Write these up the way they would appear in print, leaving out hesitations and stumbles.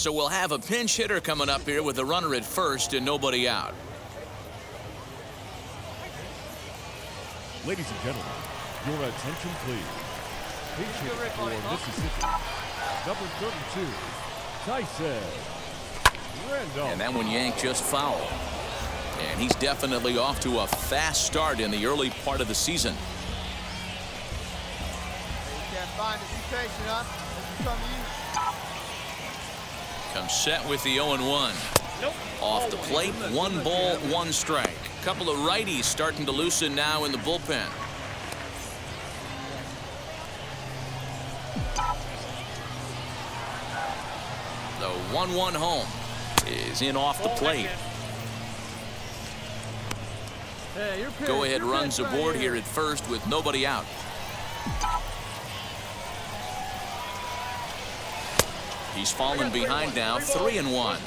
So we'll have a pinch hitter coming up here with a runner at first and nobody out. Ladies and gentlemen, your attention please. Pinch hitter for Mississippi, number 32, Tieranen. And that one yanked just foul. And he's definitely off to a fast start in the early part of the season. You can't find it. Be patient, huh? Come to you. Comes set with the 0-1. Nope. Off the plate, 1 ball, 1 strike. Couple of righties starting to loosen now in the bullpen. The 1-1 home is in off the plate. Go-ahead runs aboard here at first with nobody out. He's fallen behind now, 3-1.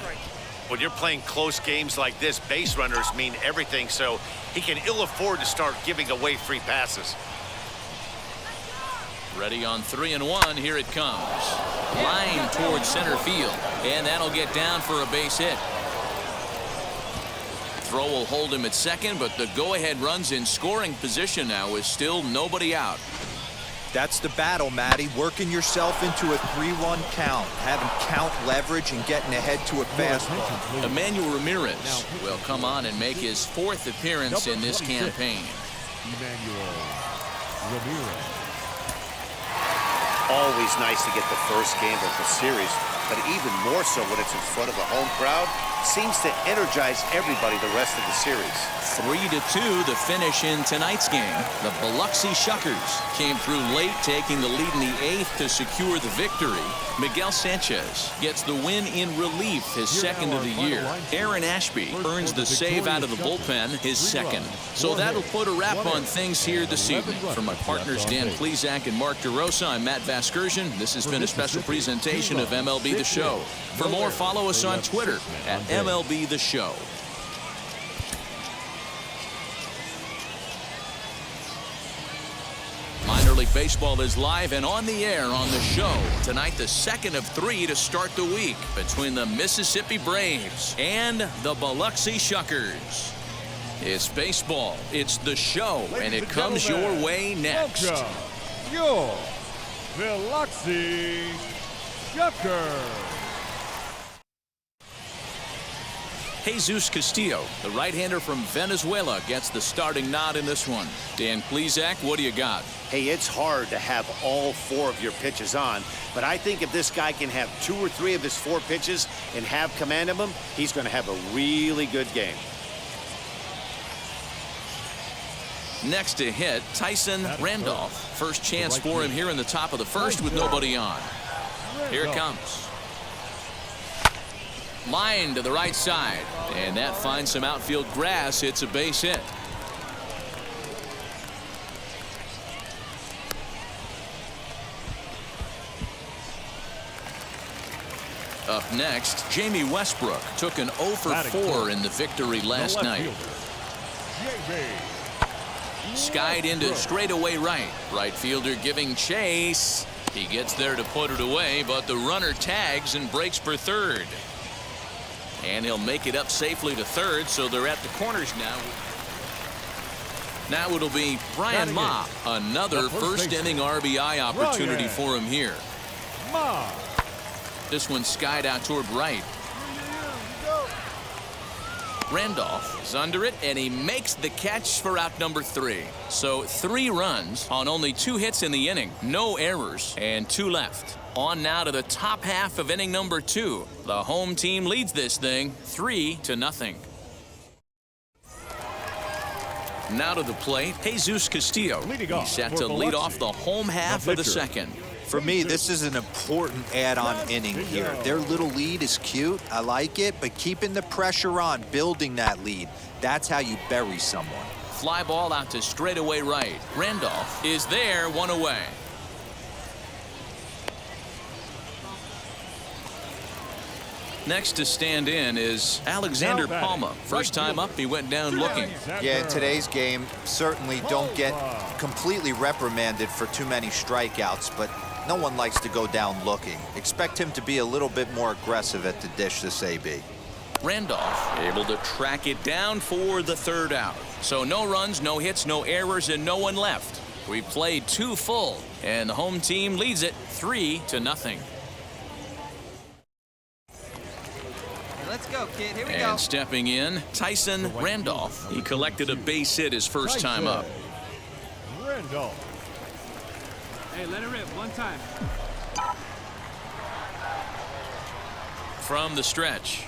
When you're playing close games like this, base runners mean everything, so he can ill afford to start giving away free passes. Ready on 3-1. Here it comes. Line towards center field, and that'll get down for a base hit. Throw will hold him at second, but the go-ahead runs in scoring position now with still nobody out. That's the battle, Matty. Working yourself into a 3-1 count, having count leverage and getting ahead to a fastball. Emmanuel Ramirez will come on and make his 4th appearance in this campaign. Emmanuel Ramirez. Always nice to get the first game of the series, but even more so when it's in front of a home crowd. Seems to energize everybody the rest of the series. 3-2 the finish in tonight's game. The Biloxi Shuckers came through late, taking the lead in the 8th to secure the victory. Miguel Sanchez gets the win in relief, his 2nd of the year. Aaron Ashby earns the save out of the bullpen, his 2nd. So that'll put a wrap on things here this evening. For my partners Dan Plesac and Mark DeRosa, I'm Matt Vasgersian. This has been a special presentation of MLB The Show. For more, follow us on Twitter at MLB The Show. Minor League Baseball is live and on the air on the show. Tonight, the 2nd of 3 to start the week between the Mississippi Braves and the Biloxi Shuckers. It's baseball, it's the show, and it comes your way next. Welcome, your Biloxi Shuckers. Jesus Castillo, the right-hander from Venezuela, gets the starting nod in this one. Dan Plesac, what do you got? Hey, it's hard to have all 4 of your pitches on, but I think if this guy can have 2 or 3 of his 4 pitches and have command of them, he's going to have a really good game. Next to hit, Tyson Randolph. First chance for him here in the top of the 1st with nobody on. Here it comes. Line to the right side, and that finds some outfield grass. It's a base hit. Up next, Jamie Westbrook took an 0 for 4 in the victory last night. Skied into straightaway right. Right fielder giving chase. He gets there to put it away, but the runner tags and breaks for 3rd. And he'll make it up safely to 3rd, so they're at the corners now. Now it'll be Brian Ma, another first inning RBI opportunity for him here. This one skied out toward right. Randolph is under it, and he makes the catch for out number 3. So 3 runs on only 2 hits in the inning, no errors, and 2 left. On now to the top half of inning number 2. The home team leads this thing 3-0. Now to the plate, Jesus Castillo. He's set to lead off the home half of the 2nd. For me, this is an important add-on inning here. Their little lead is cute. I like it, but keeping the pressure on, building that lead, that's how you bury someone. Fly ball out to straightaway right. Randolph is there, 1 away. Next to stand in is Alexander Palma. First time up, he went down looking. Yeah, in today's game, certainly don't get completely reprimanded for too many strikeouts, but No one likes to go down looking. Expect him to be a little bit more aggressive at the dish this AB. Randolph able to track it down for the third out. So no runs, no hits, no errors, and no one left. We played 2 full, and the home team leads it 3-0. Let's go, kid. Here we go. And stepping in, Tyson Randolph. He collected a base hit his first time up. Randolph. Hey, let it rip one time. From the stretch.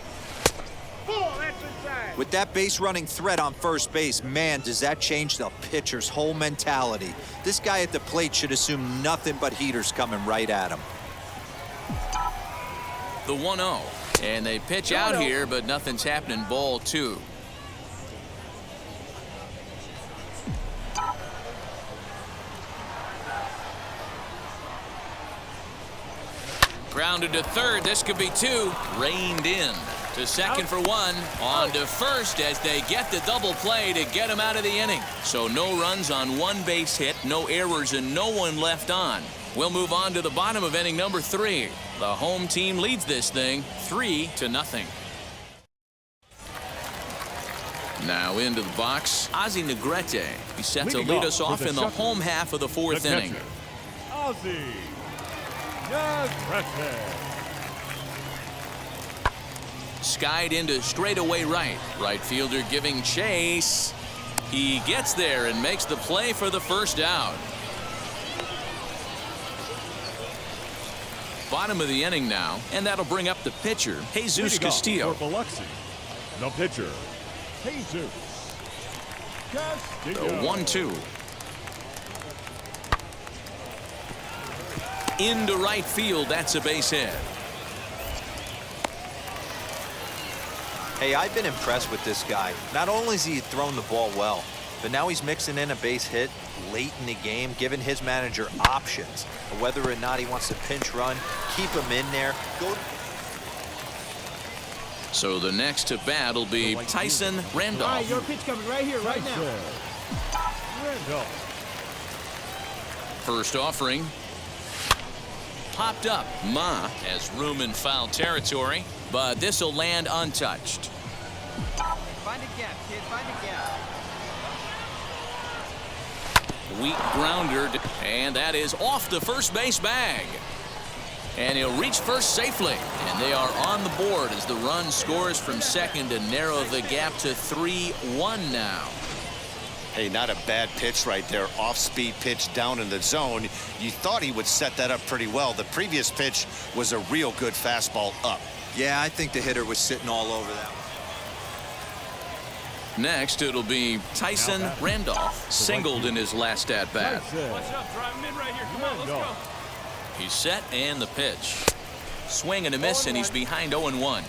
With that base running threat on first base, man, does that change the pitcher's whole mentality. This guy at the plate should assume nothing but heaters coming right at him. The 1-0. And they pitch out here, but nothing's happening. Ball 2. Grounded to third. This could be 2. Reined in. To second for 1. On to first as they get the double play to get him out of the inning. So no runs on 1 base hit, no errors, and no one left on. We'll move on to the bottom of inning number 3. The home team leads this thing 3-0. Now into the box, Ozzie Negrete. He's set to lead us off in the home half of the 4th inning. Ozzie Negrete. Skied into straightaway right. Right fielder giving chase. He gets there and makes the play for the first out. Bottom of the inning now, and that'll bring up the pitcher, Jesus Castillo. For Biloxi, the pitcher, Jesus Castillo. The 1-2. Into right field, that's a base hit. Hey, I've been impressed with this guy. Not only has he thrown the ball well, but now he's mixing in a base hit late in the game, giving his manager options. Whether or not he wants to pinch run, keep him in there. So the next to bat will be Tyson Randolph. All right, your pitch coming right here, right now. Randolph. First offering. Popped up. Ma has room in foul territory, but this will land untouched. Find a gap, kid. Find a gap. Weak grounder, and that is off the first base bag. And he'll reach first safely, and they are on the board as the run scores from second to narrow the gap to 3-1 now. Hey, not a bad pitch right there. Off-speed pitch down in the zone. You thought he would set that up pretty well. The previous pitch was a real good fastball up. Yeah, I think the hitter was sitting all over that one. Next, it'll be Tyson Randolph, singled in his last at-bat. Watch out, drive him in right here. Come on, let's go. He's set and the pitch. Swing and a miss, and he's behind 0-1.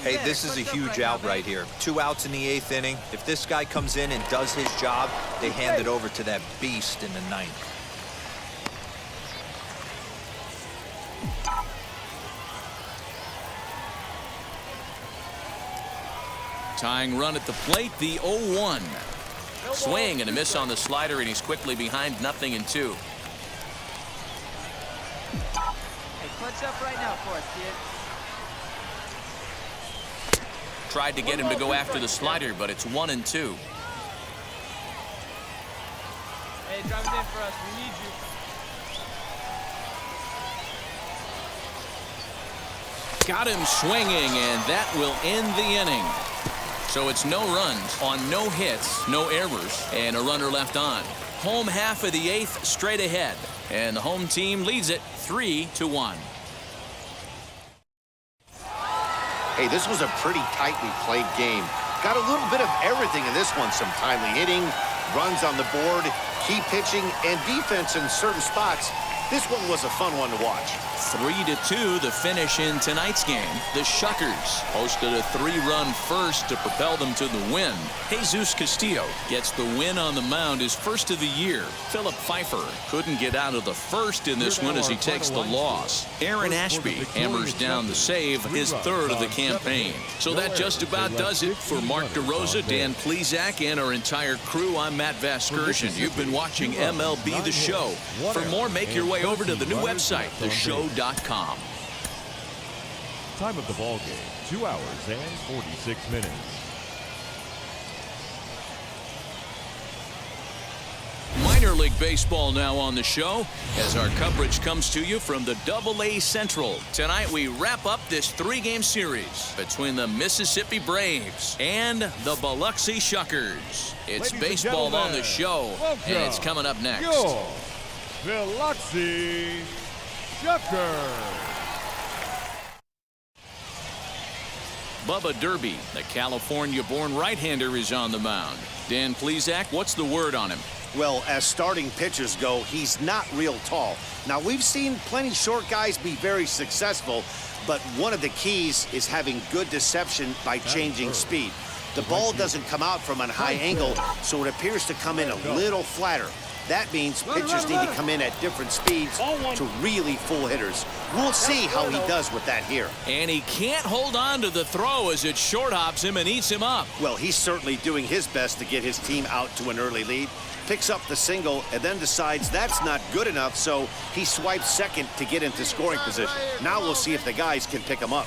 Hey, this is a huge out right here. 2 outs in the 8th inning. If this guy comes in and does his job, they hand it over to that beast in the 9th. Tying run at the plate, the 0-1. Swing and a miss on the slider, and he's quickly behind 0-2. Hey, clutch up right now for us, kid. Tried to get him to go after the slider, but it's 1-2. Hey, drive it in for us. We need you. Got him swinging, and that will end the inning. So it's no runs on no hits, no errors, and a runner left on. Home half of the 8th straight ahead, and the home team leads it 3-1. Hey, this was a pretty tightly played game. Got a little bit of everything in this one. Some timely hitting, runs on the board, key pitching, and defense in certain spots. This one was a fun one to watch. 3-2 the finish in tonight's game. The Shuckers posted a 3-run first to propel them to the win. Jesus Castillo gets the win on the mound, his first of the year. Philip Pfeiffer couldn't get out of the first in this one as he takes the loss. Aaron Ashby hammers down the save, his third of the campaign. So that just about does it for Mark DeRosa, Dan Plesac, and our entire crew. I'm Matt Vasgersian. You've been watching MLB The Show. For more, make your way over to the new website, theshow.com. Time of the ball game, 2 hours and 46 minutes. Minor League Baseball now on the show as our coverage comes to you from the AA Central. Tonight we wrap up this 3-game series between the Mississippi Braves and the Biloxi Shuckers. It's baseball on the show, and it's coming up next. Your Biloxi Shuckers. Bubba Derby, the California-born right-hander, is on the mound. Dan Plesac, what's the word on him? Well, as starting pitchers go, he's not real tall. Now, we've seen plenty short guys be very successful, but one of the keys is having good deception by changing speed. The ball doesn't come out from a high angle, so it appears to come in a little flatter. That means pitchers need to come in at different speeds to really fool hitters. We'll see how he does with that here. And he can't hold on to the throw as it short hops him and eats him up. Well, he's certainly doing his best to get his team out to an early lead. Picks up the single and then decides that's not good enough, so he swipes second to get into scoring position. Now we'll see if the guys can pick him up.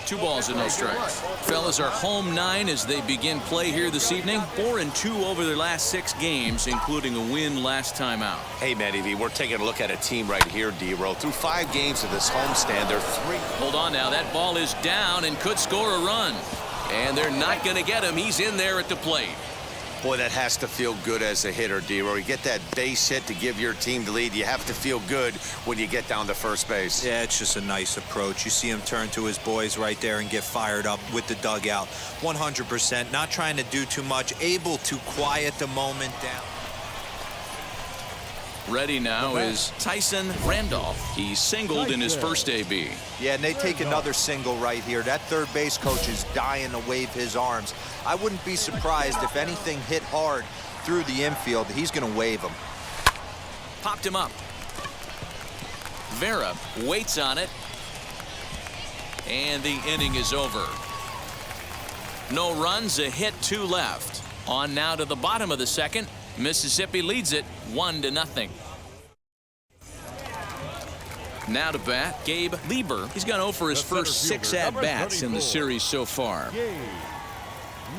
2 balls and no strikes. Fellas are home 9 as they begin play here this evening. 4-2 over their last 6 games, including a win last time out. Hey, Matty V, we're taking a look at a team right here, D-Roll. Through 5 games of this homestand, they're 3. Hold on now. That ball is down and could score a run. And they're not going to get him. He's in there at the plate. Boy, that has to feel good as a hitter, D-Roll. You get that base hit to give your team the lead. You have to feel good when you get down to first base. Yeah, it's just a nice approach. You see him turn to his boys right there and get fired up with the dugout. 100%, not trying to do too much, able to quiet the moment down. Ready now is Tyson Randolph. He singled in his first AB. Yeah, and they take another single right here. That third base coach is dying to wave his arms. I wouldn't be surprised if anything hit hard through the infield. He's going to wave them. Popped him up. Vera waits on it. And the inning is over. No runs, a hit, 2 left. On now to the bottom of the second. Mississippi leads it 1-0. Now to bat, Gabe Lieber. He's gone 0 for his first 6 at-bats in the series so far.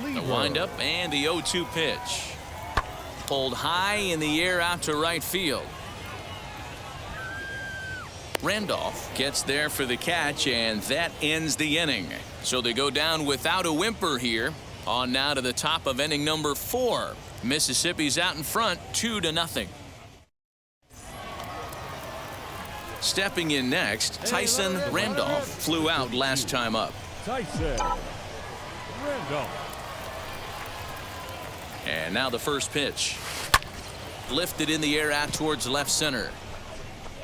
The windup and the 0-2 pitch. Pulled high in the air out to right field. Randolph gets there for the catch, and that ends the inning. So they go down without a whimper here. On now to the top of inning number 4. Mississippi's out in front 2-0. Stepping in next, Tyson Randolph flew out last time up. Tyson Randolph. And now the first pitch. Lifted in the air out towards left center.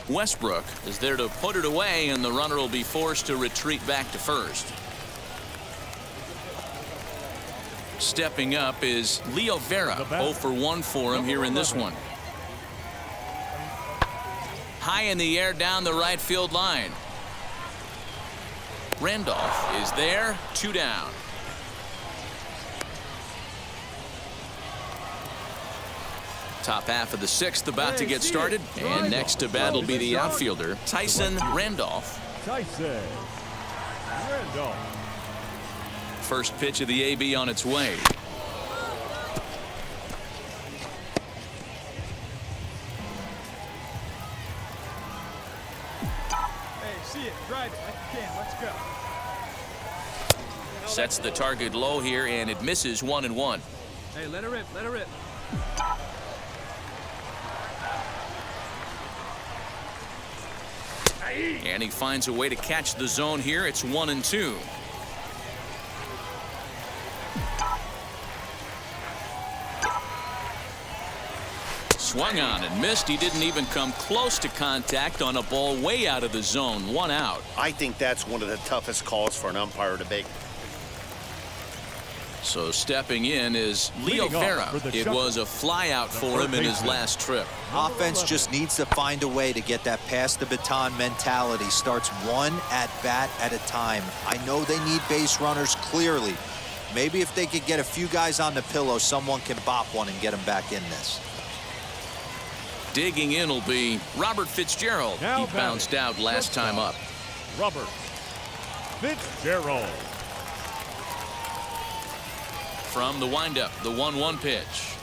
Westbrook is there to put it away, and the runner will be forced to retreat back to first. Stepping up is Leo Vera. 0 for 1 for him here in this one. High in the air down the right field line. Randolph is there, 2 down. Top half of the 6th about to get started. And next to bat will be the outfielder, Tyson Randolph. Tyson Randolph. First pitch of the AB on its way. Hey, see it. Drive it like you can. Let's go. Sets the target low here, and it misses 1-1. Hey, let her rip. Let her rip. And he finds a way to catch the zone here. It's 1-2. swung on and missed. He didn't even come close to contact on a ball way out of the zone. 1 out. I think that's one of the toughest calls for an umpire to make. So stepping in is Leo Vera. It was a flyout for him in his last trip. Offense just needs to find a way to get that pass the baton mentality. Starts one at bat at a time. I know they need base runners clearly. Maybe if they could get a few guys on the pillow, someone can bop one and get them back in this. Digging in will be Robert Fitzgerald. He bounced out last time up. Robert Fitzgerald. From the windup, the 1-1 pitch.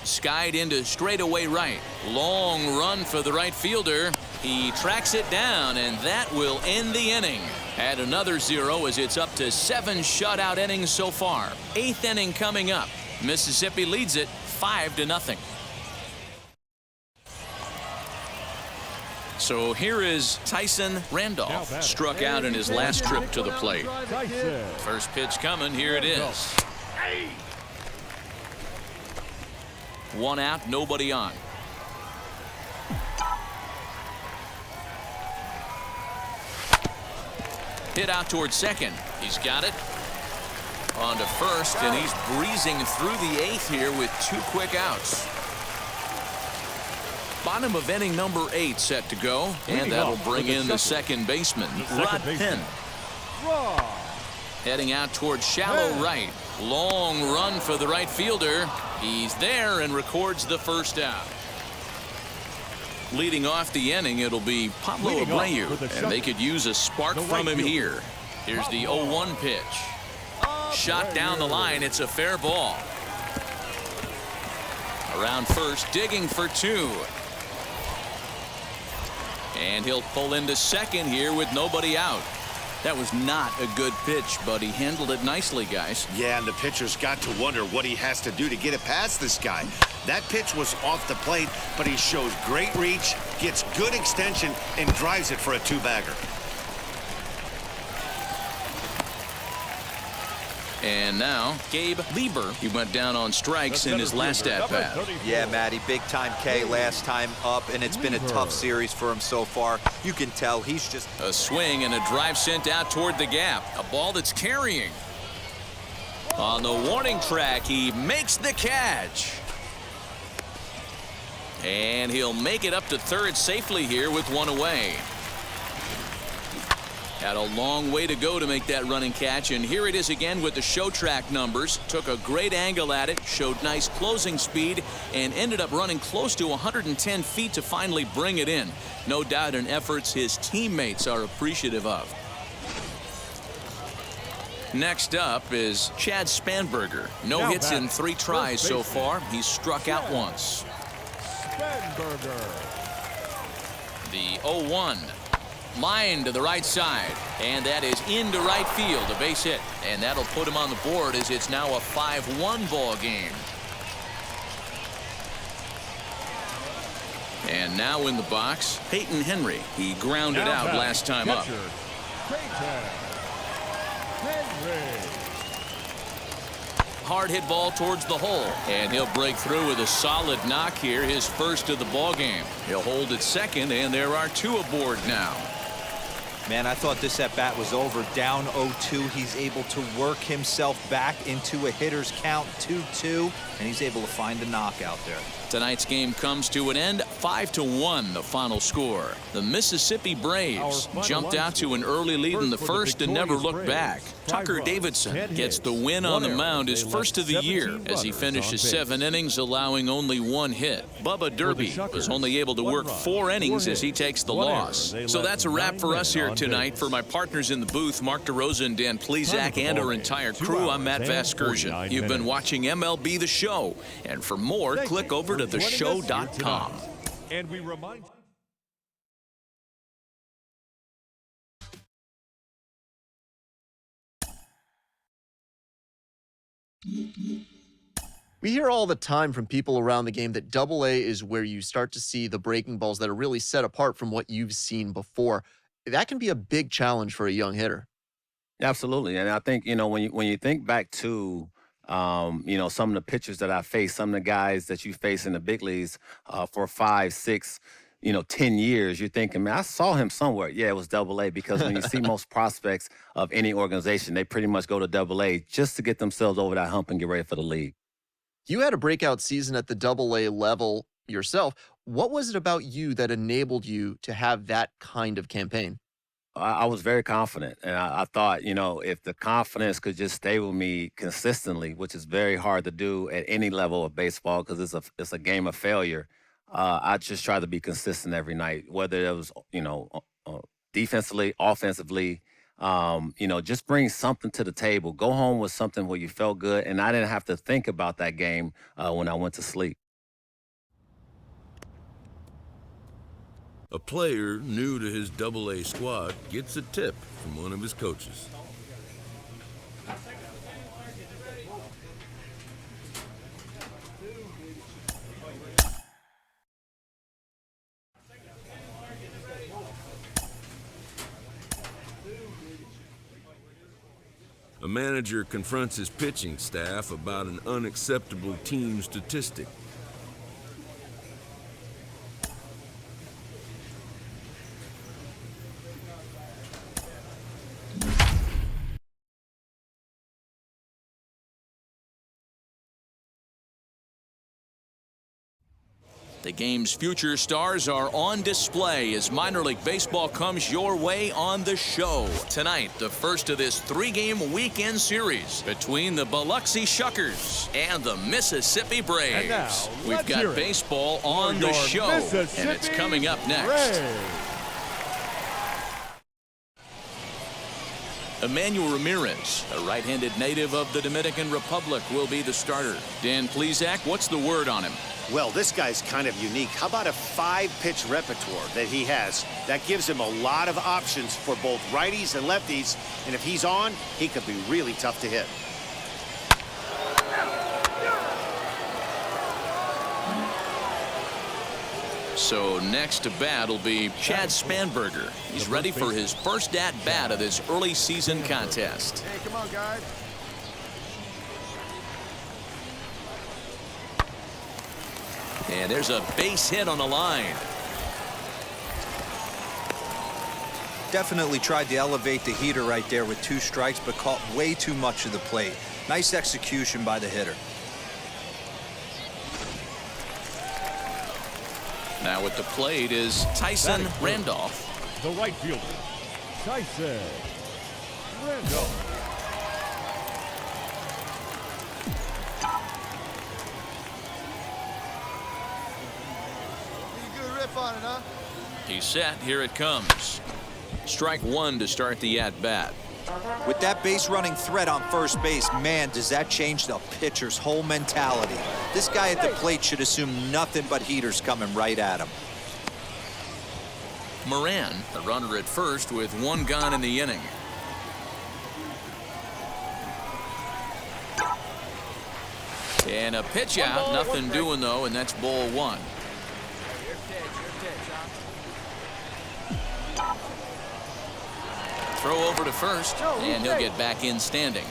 Skied into straightaway right. Long run for the right fielder. He tracks it down, and that will end the inning. Add another 0 as it's up to 7 shutout innings so far. 8th inning coming up. Mississippi leads it 5-0. So here is Tyson Randolph. Struck out in his last trip to the plate. First pitch coming. Here it is. 1 out, nobody on. Hit out towards second. He's got it. On to first, and he's breezing through the 8th here with 2 quick outs. Bottom of inning number 8 set to go, and that'll bring in the second baseman, Rod Penn. Heading out towards shallow right. Long run for the right fielder. He's there and records the first out. Leading off the inning, it'll be Pablo Abreu, and they could use a spark from him here. Here's the 0-1 pitch. Shot down the line. It's a fair ball. Around first, digging for 2. And he'll pull into second here with nobody out. That was not a good pitch, but he handled it nicely, guys. Yeah, and the pitcher's got to wonder what he has to do to get it past this guy. That pitch was off the plate, but he shows great reach, gets good extension, and drives it for a 2-bagger. And now, Gabe Lieber. He went down on strikes in his last at-bat. Yeah, Matty, big-time K last time up, and it's been a tough series for him so far. You can tell he's just... A swing and a drive sent out toward the gap. A ball that's carrying. On the warning track, he makes the catch. And he'll make it up to third safely here with 1 away. Had a long way to go to make that running catch, and here it is again with the show track numbers. Took a great angle at it, showed nice closing speed, and ended up running close to 110 feet to finally bring it in. No doubt in efforts his teammates are appreciative of. Next up is Chad Spanberger. No hits in 3 tries so far. He's struck out once. Spanberger. The 0-1. Line to the right side, and that is into right field, a base hit, and that'll put him on the board as it's now a 5-1 ball game. And now in the box, Peyton Henry. He grounded out last time up. Hard hit ball towards the hole, and he'll break through with a solid knock here, his first of the ball game. He'll hold at second, and there are 2 aboard now. Man, I thought this at-bat was over. Down 0-2. He's able to work himself back into a hitter's count, 2-2, and he's able to find a knockout there. Tonight's game comes to an end, 5-1, the final score. The Mississippi Braves jumped out to an early lead in the first and never looked back. Tucker Davidson gets the win on the mound, his first of the year, as he finishes 7 innings, allowing only 1 hit. Bubba Derby was only able to work 4 innings as he takes the loss. So that's a wrap for us here tonight. For my partners in the booth, Mark DeRosa and Dan Plezak, and our entire crew, I'm Matt Vasgersian. You've been watching MLB The Show, and for more, click over to theshow.com. And we remind We hear all the time from people around the game that Double-A is where you start to see the breaking balls that are really set apart from what you've seen before. That can be a big challenge for a young hitter. Absolutely, and I think when you think back to You know, some of the pitchers that I face, some of the guys that you face in the big leagues for 5, 6, 10 years, you're thinking, man, I saw him somewhere. Yeah, it was Double-A, because when you see most prospects of any organization, they pretty much go to Double-A just to get themselves over that hump and get ready for the league. You had a breakout season at the Double-A level yourself. What was it about you that enabled you to have that kind of campaign? I was very confident, and I thought, if the confidence could just stay with me consistently, which is very hard to do at any level of baseball because it's a game of failure. I just try to be consistent every night, whether it was, defensively, offensively, just bring something to the table. Go home with something where you felt good, and I didn't have to think about that game when I went to sleep. A player new to his Double-A squad gets a tip from one of his coaches. A manager confronts his pitching staff about an unacceptable team statistic. The game's future stars are on display as minor league baseball comes your way on the show. Tonight, the first of this 3-game weekend series between the Biloxi Shuckers and the Mississippi Braves. And now, we've got baseball on the show, and it's coming up next. Emmanuel Ramirez, a right-handed native of the Dominican Republic, will be the starter. Dan Plesac, what's the word on him? Well, this guy's kind of unique. How about a 5-pitch repertoire that he has? That gives him a lot of options for both righties and lefties, and if he's on, he could be really tough to hit. So next to bat will be Chad Spanberger. He's ready for his first at-bat of this early season contest. Hey, come on, guys. And there's a base hit on the line. Definitely tried to elevate the heater right there with 2 strikes, but caught way too much of the plate. Nice execution by the hitter. Now at the plate is Tyson Randolph. The right fielder, Tyson Randolph. On it, huh? He's set. Here it comes. Strike 1 to start the at-bat. With that base running threat on first base, man, does that change the pitcher's whole mentality. This guy at the plate should assume nothing but heaters coming right at him. Moran, the runner at first with 1 gone in the inning. And a pitch out. Nothing doing, though, and that's ball 1. Throw over to first, and he'll get back in standing.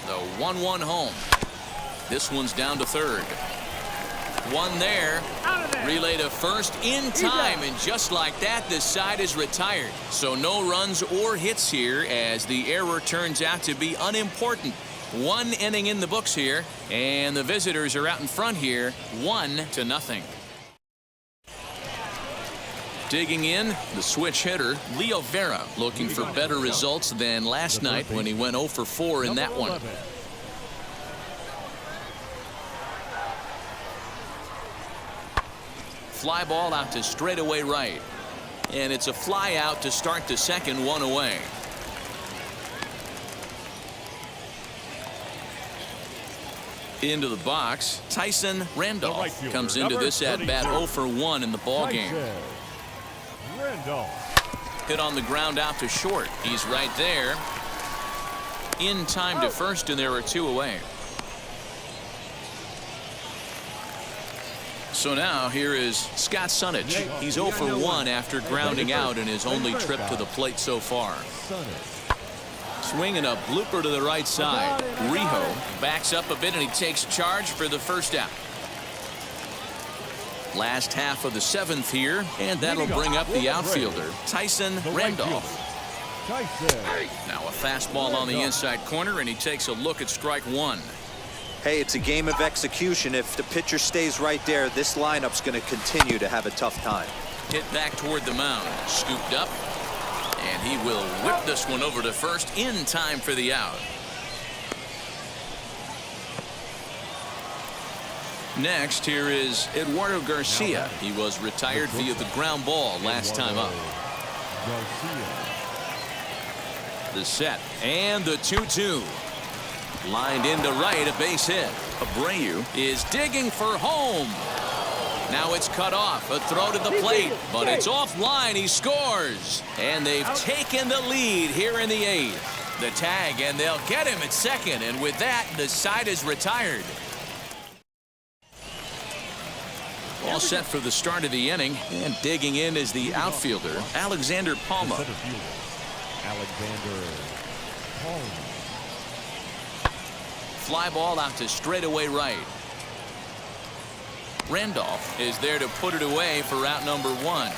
The 1-1 home. This one's down to third. 1 there. Relay to first in time, and just like that, this side is retired. So no runs or hits here as the error turns out to be unimportant. 1 inning in the books here, and the visitors are out in front here, 1-0. Digging in, the switch hitter, Leo Vera, looking for better results than last night when he went 0 for 4 in that one. Fly ball out to straightaway right. And it's a fly out to start the second, 1 away. Into the box, Tyson Randolph comes into this at-bat 0 for 1 in the ballgame. Hit on the ground out to short. He's right there. In time to first, and there are 2 away. So now here is Scott Sunich. He's 0 for 1 after grounding out in his only trip to the plate so far. Swinging a blooper to the right side. Rijo backs up a bit and he takes charge for the first out. Last half of the 7th here, and that'll bring up the outfielder, Tyson Randolph. Now a fastball on the inside corner, and he takes a look at strike 1. Hey, it's a game of execution. If the pitcher stays right there, this lineup's going to continue to have a tough time. Hit back toward the mound, scooped up, and he will whip this one over to first in time for the out. Next, here is Eduardo Garcia. He was retired via the ground ball last time up. The set and the 2-2. Lined into right, a base hit. Abreu is digging for home. Now it's cut off. A throw to the plate, but it's offline. He scores. And they've taken the lead here in the 8th. The tag, and they'll get him at second. And with that, the side is retired. All set for the start of the inning, and digging in is the outfielder, Alexander Palma. Alexander Palma. Fly ball out to straightaway right. Randolph is there to put it away for out number 1.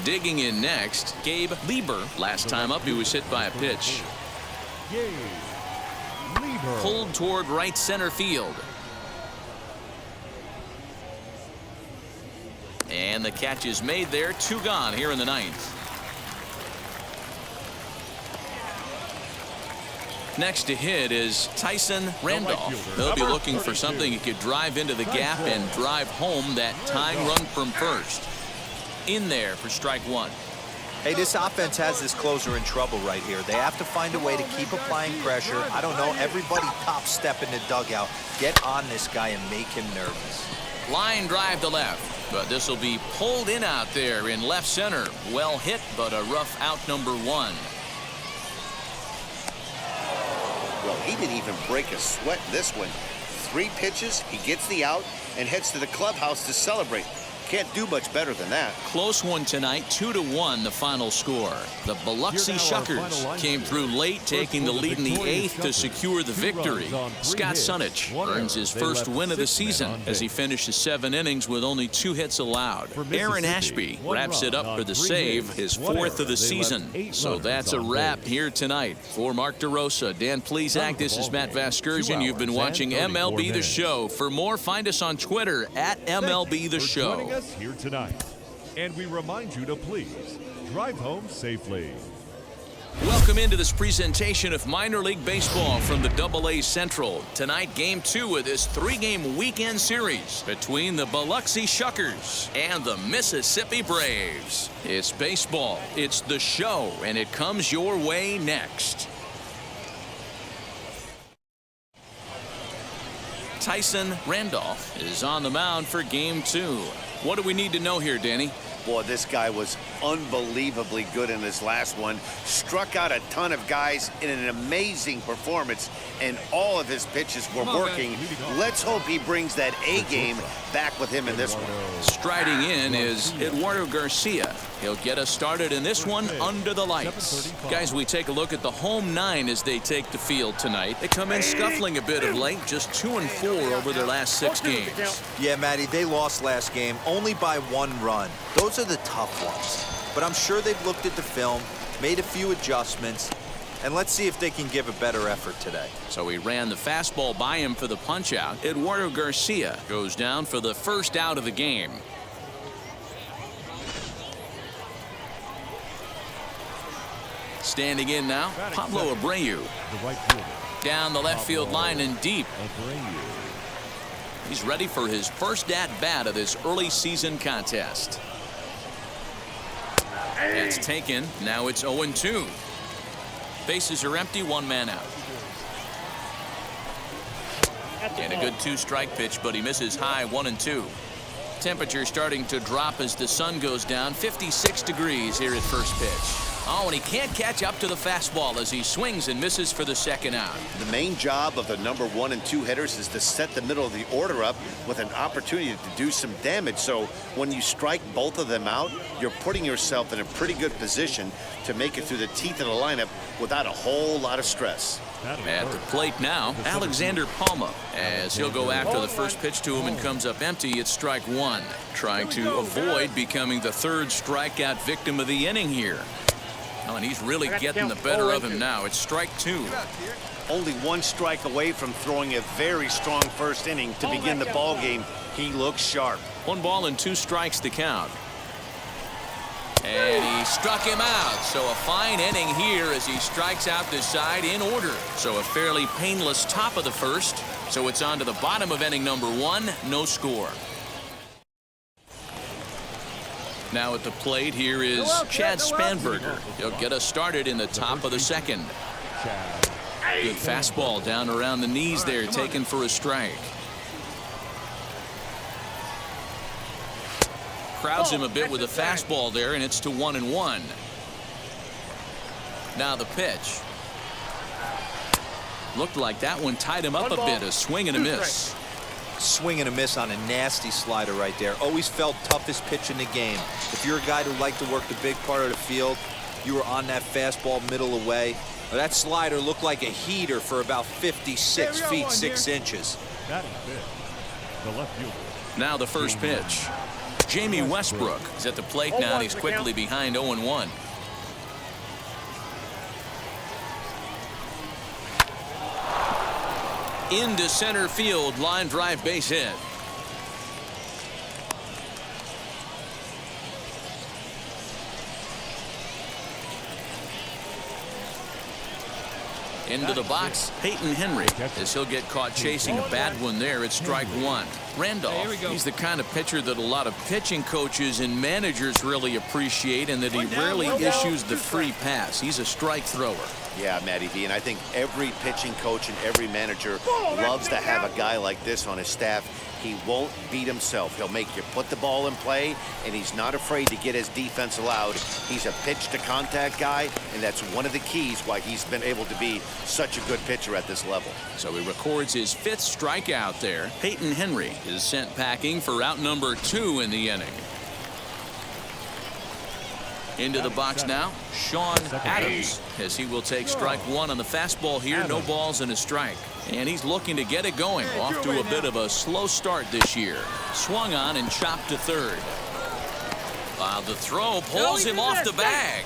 Digging in next, Gabe Lieber. Last time up, he was hit by a pitch. Pulled toward right center field. And the catch is made there. 2 gone here in the 9th. Next to hit is Tyson Randolph. They'll be looking for something he could drive into the gap and drive home that tying run from first. In there for strike 1. Hey, this offense has this closer in trouble right here. They have to find a way to keep applying pressure. I don't know, everybody top step in the dugout. Get on this guy and make him nervous. Line drive to left, but this will be pulled in out there in left center. Well hit, but a rough out number 1. Well, he didn't even break a sweat in this one. 3 pitches, he gets the out and heads to the clubhouse to celebrate. Can't do much better than that. Close one tonight, 2-1 the final score. The Biloxi Shuckers came through late, taking the lead in the 8th to secure the victory. Scott Sunich earns his first win of the season as he finishes 7 innings with only 2 hits allowed. Aaron Ashby wraps it up for the save, his 4th of the season. So that's a wrap here tonight. For Mark DeRosa, Dan Plesac, this is Matt Vasgersian. You've been watching MLB The Show. For more, find us on Twitter at MLB The Show. Here tonight, and we remind you to please drive home safely. Welcome into this presentation of minor league baseball from the AA Central. Tonight, game 2 of this 3-game weekend series between the Biloxi Shuckers and the Mississippi Braves. It's baseball, it's the show, and it comes your way next. Tyson Randolph is on the mound for game 2. What do we need to know here, Danny? Boy, this guy was unbelievably good in this last one. Struck out a ton of guys in an amazing performance, and all of his pitches were working. Let's hope he brings that A game back with him in this one. Striding in is Eduardo Garcia. He'll get us started in this one under the lights. Guys, we take a look at the home 9 as they take the field tonight. They come in scuffling a bit of late, just 2-4 over their last 6 games. Yeah, Matty, they lost last game only by 1 run. Those are the tough ones. But I'm sure they've looked at the film, made a few adjustments, and let's see if they can give a better effort today. So he ran the fastball by him for the punch-out. Eduardo Garcia goes down for the first out of the game. Standing in now, Pablo Abreu. Down the left field line and deep. He's ready for his first at-bat of this early season contest. That's taken. Now it's 0-2. Bases are empty, 1 man out. And a good 2-strike pitch, but he misses high, 1-2. Temperature starting to drop as the sun goes down. 56 degrees here at first pitch. Oh, and he can't catch up to the fastball as he swings and misses for the second out. The main job of the number 1 and 2 hitters is to set the middle of the order up with an opportunity to do some damage. So when you strike both of them out, you're putting yourself in a pretty good position to make it through the teeth of the lineup without a whole lot of stress. At the plate now, Alexander Palma, as he'll go after the first pitch to him and comes up empty. It's strike 1, trying to avoid becoming the 3rd strikeout victim of the inning here. Oh, and he's really getting the better of him now. It's strike 2. Only 1 strike away from throwing a very strong first inning to begin the ball game. He looks sharp. 1 ball and 2 strikes to count. And he struck him out. So a fine inning here as he strikes out this side in order. So a fairly painless top of the first. So it's on to the bottom of inning number 1. No score. Now at the plate, here is Chad Spanberger. He'll get us started in the top of the second. Good fastball down around the knees there, taken for a strike. Crowds him a bit with a fastball there, and it's to 1-1. Now the pitch. Looked like that one tied him up a bit. A swing and a miss. Swing and a miss on a nasty slider right there. Always felt toughest pitch in the game. If you're a guy who liked to work the big part of the field, you were on that fastball middle away. Well, that slider looked like a heater for about 56 feet 6 inches. That is big. The left fielder. Now the first pitch. Jamie Westbrook is at the plate now, and he's quickly behind 0-1. Into center field, line drive, base hit. Into the box, Peyton Henry, as he'll get caught chasing a bad one there. It's strike 1. Randolph, he's the kind of pitcher that a lot of pitching coaches and managers really appreciate, and that he rarely issues the free pass. He's a strike thrower. Yeah, Matty V, and I think every pitching coach and every manager loves to have a guy like this on his staff. He won't beat himself. He'll make you put the ball in play, and he's not afraid to get his defense allowed. He's a pitch-to-contact guy, and that's one of the keys why he's been able to be such a good pitcher at this level. So he records his 5th strikeout there. Peyton Henry is sent packing for out number 2 in the inning. Into the box now, Sean Adams, as he will take strike 1 on the fastball here. No balls and a strike. And he's looking to get it going. Off to a bit of a slow start this year. Swung on and chopped to third. The throw pulls him off the bag.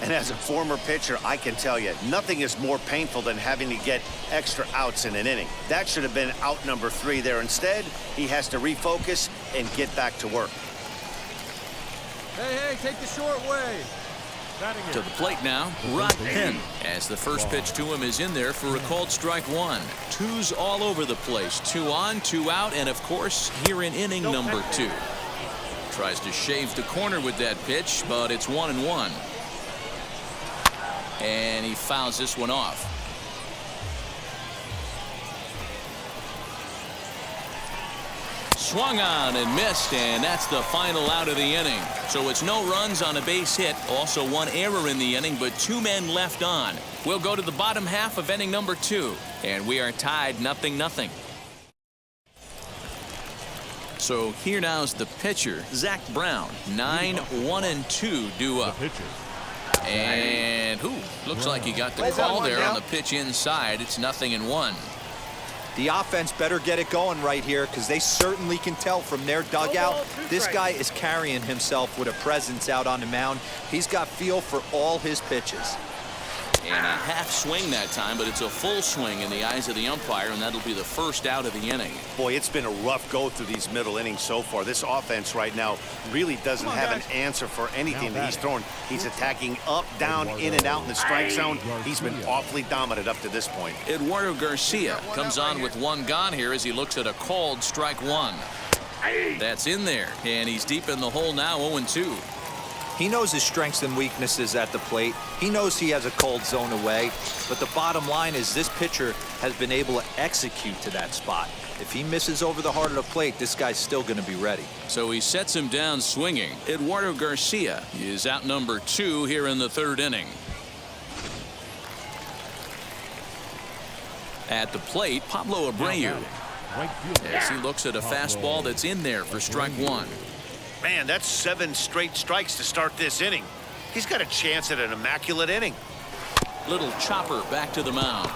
And as a former pitcher, I can tell you, nothing is more painful than having to get extra outs in an inning. That should have been out number 3 there. Instead, he has to refocus and get back to work. Hey, take the short way. To the plate now, Rod Penn, as the first pitch to him is in there for a called strike 1. 2's all over the place. 2 on, 2 out, and of course, here in inning number 2. Tries to shave the corner with that pitch, but it's 1-1. And he fouls this one off. Swung on and missed, and that's the final out of the inning. So it's no runs on a base hit. Also 1 error in the inning, but 2 men left on. We'll go to the bottom half of inning number 2, and we are tied 0-0. So here now is the pitcher, Zach Brown. 9-1-2 due up. And looks like he got the call there on the pitch inside. It's 0-1. The offense better get it going right here, because they certainly can tell from their dugout. This guy is carrying himself with a presence out on the mound. He's got feel for all his pitches. And a half swing that time, but it's a full swing in the eyes of the umpire, and that'll be the first out of the inning. Boy, it's been a rough go through these middle innings so far. This offense right now really doesn't have an answer for anything that he's throwing. He's attacking up, down, in and out in the strike zone. He's been awfully dominant up to this point. Eduardo Garcia comes on with 1 gone here as he looks at a called strike 1. That's in there, and he's deep in the hole now, 0-2. He knows his strengths and weaknesses at the plate. He knows he has a cold zone away. But the bottom line is this pitcher has been able to execute to that spot. If he misses over the heart of the plate, this guy's still going to be ready. So he sets him down swinging. Eduardo Garcia is out number 2 here in the 3rd inning. At the plate, Pablo Abreu, as he looks at a fastball that's in there for strike 1. Man, that's 7 straight strikes to start this inning. He's got a chance at an immaculate inning. Little chopper back to the mound.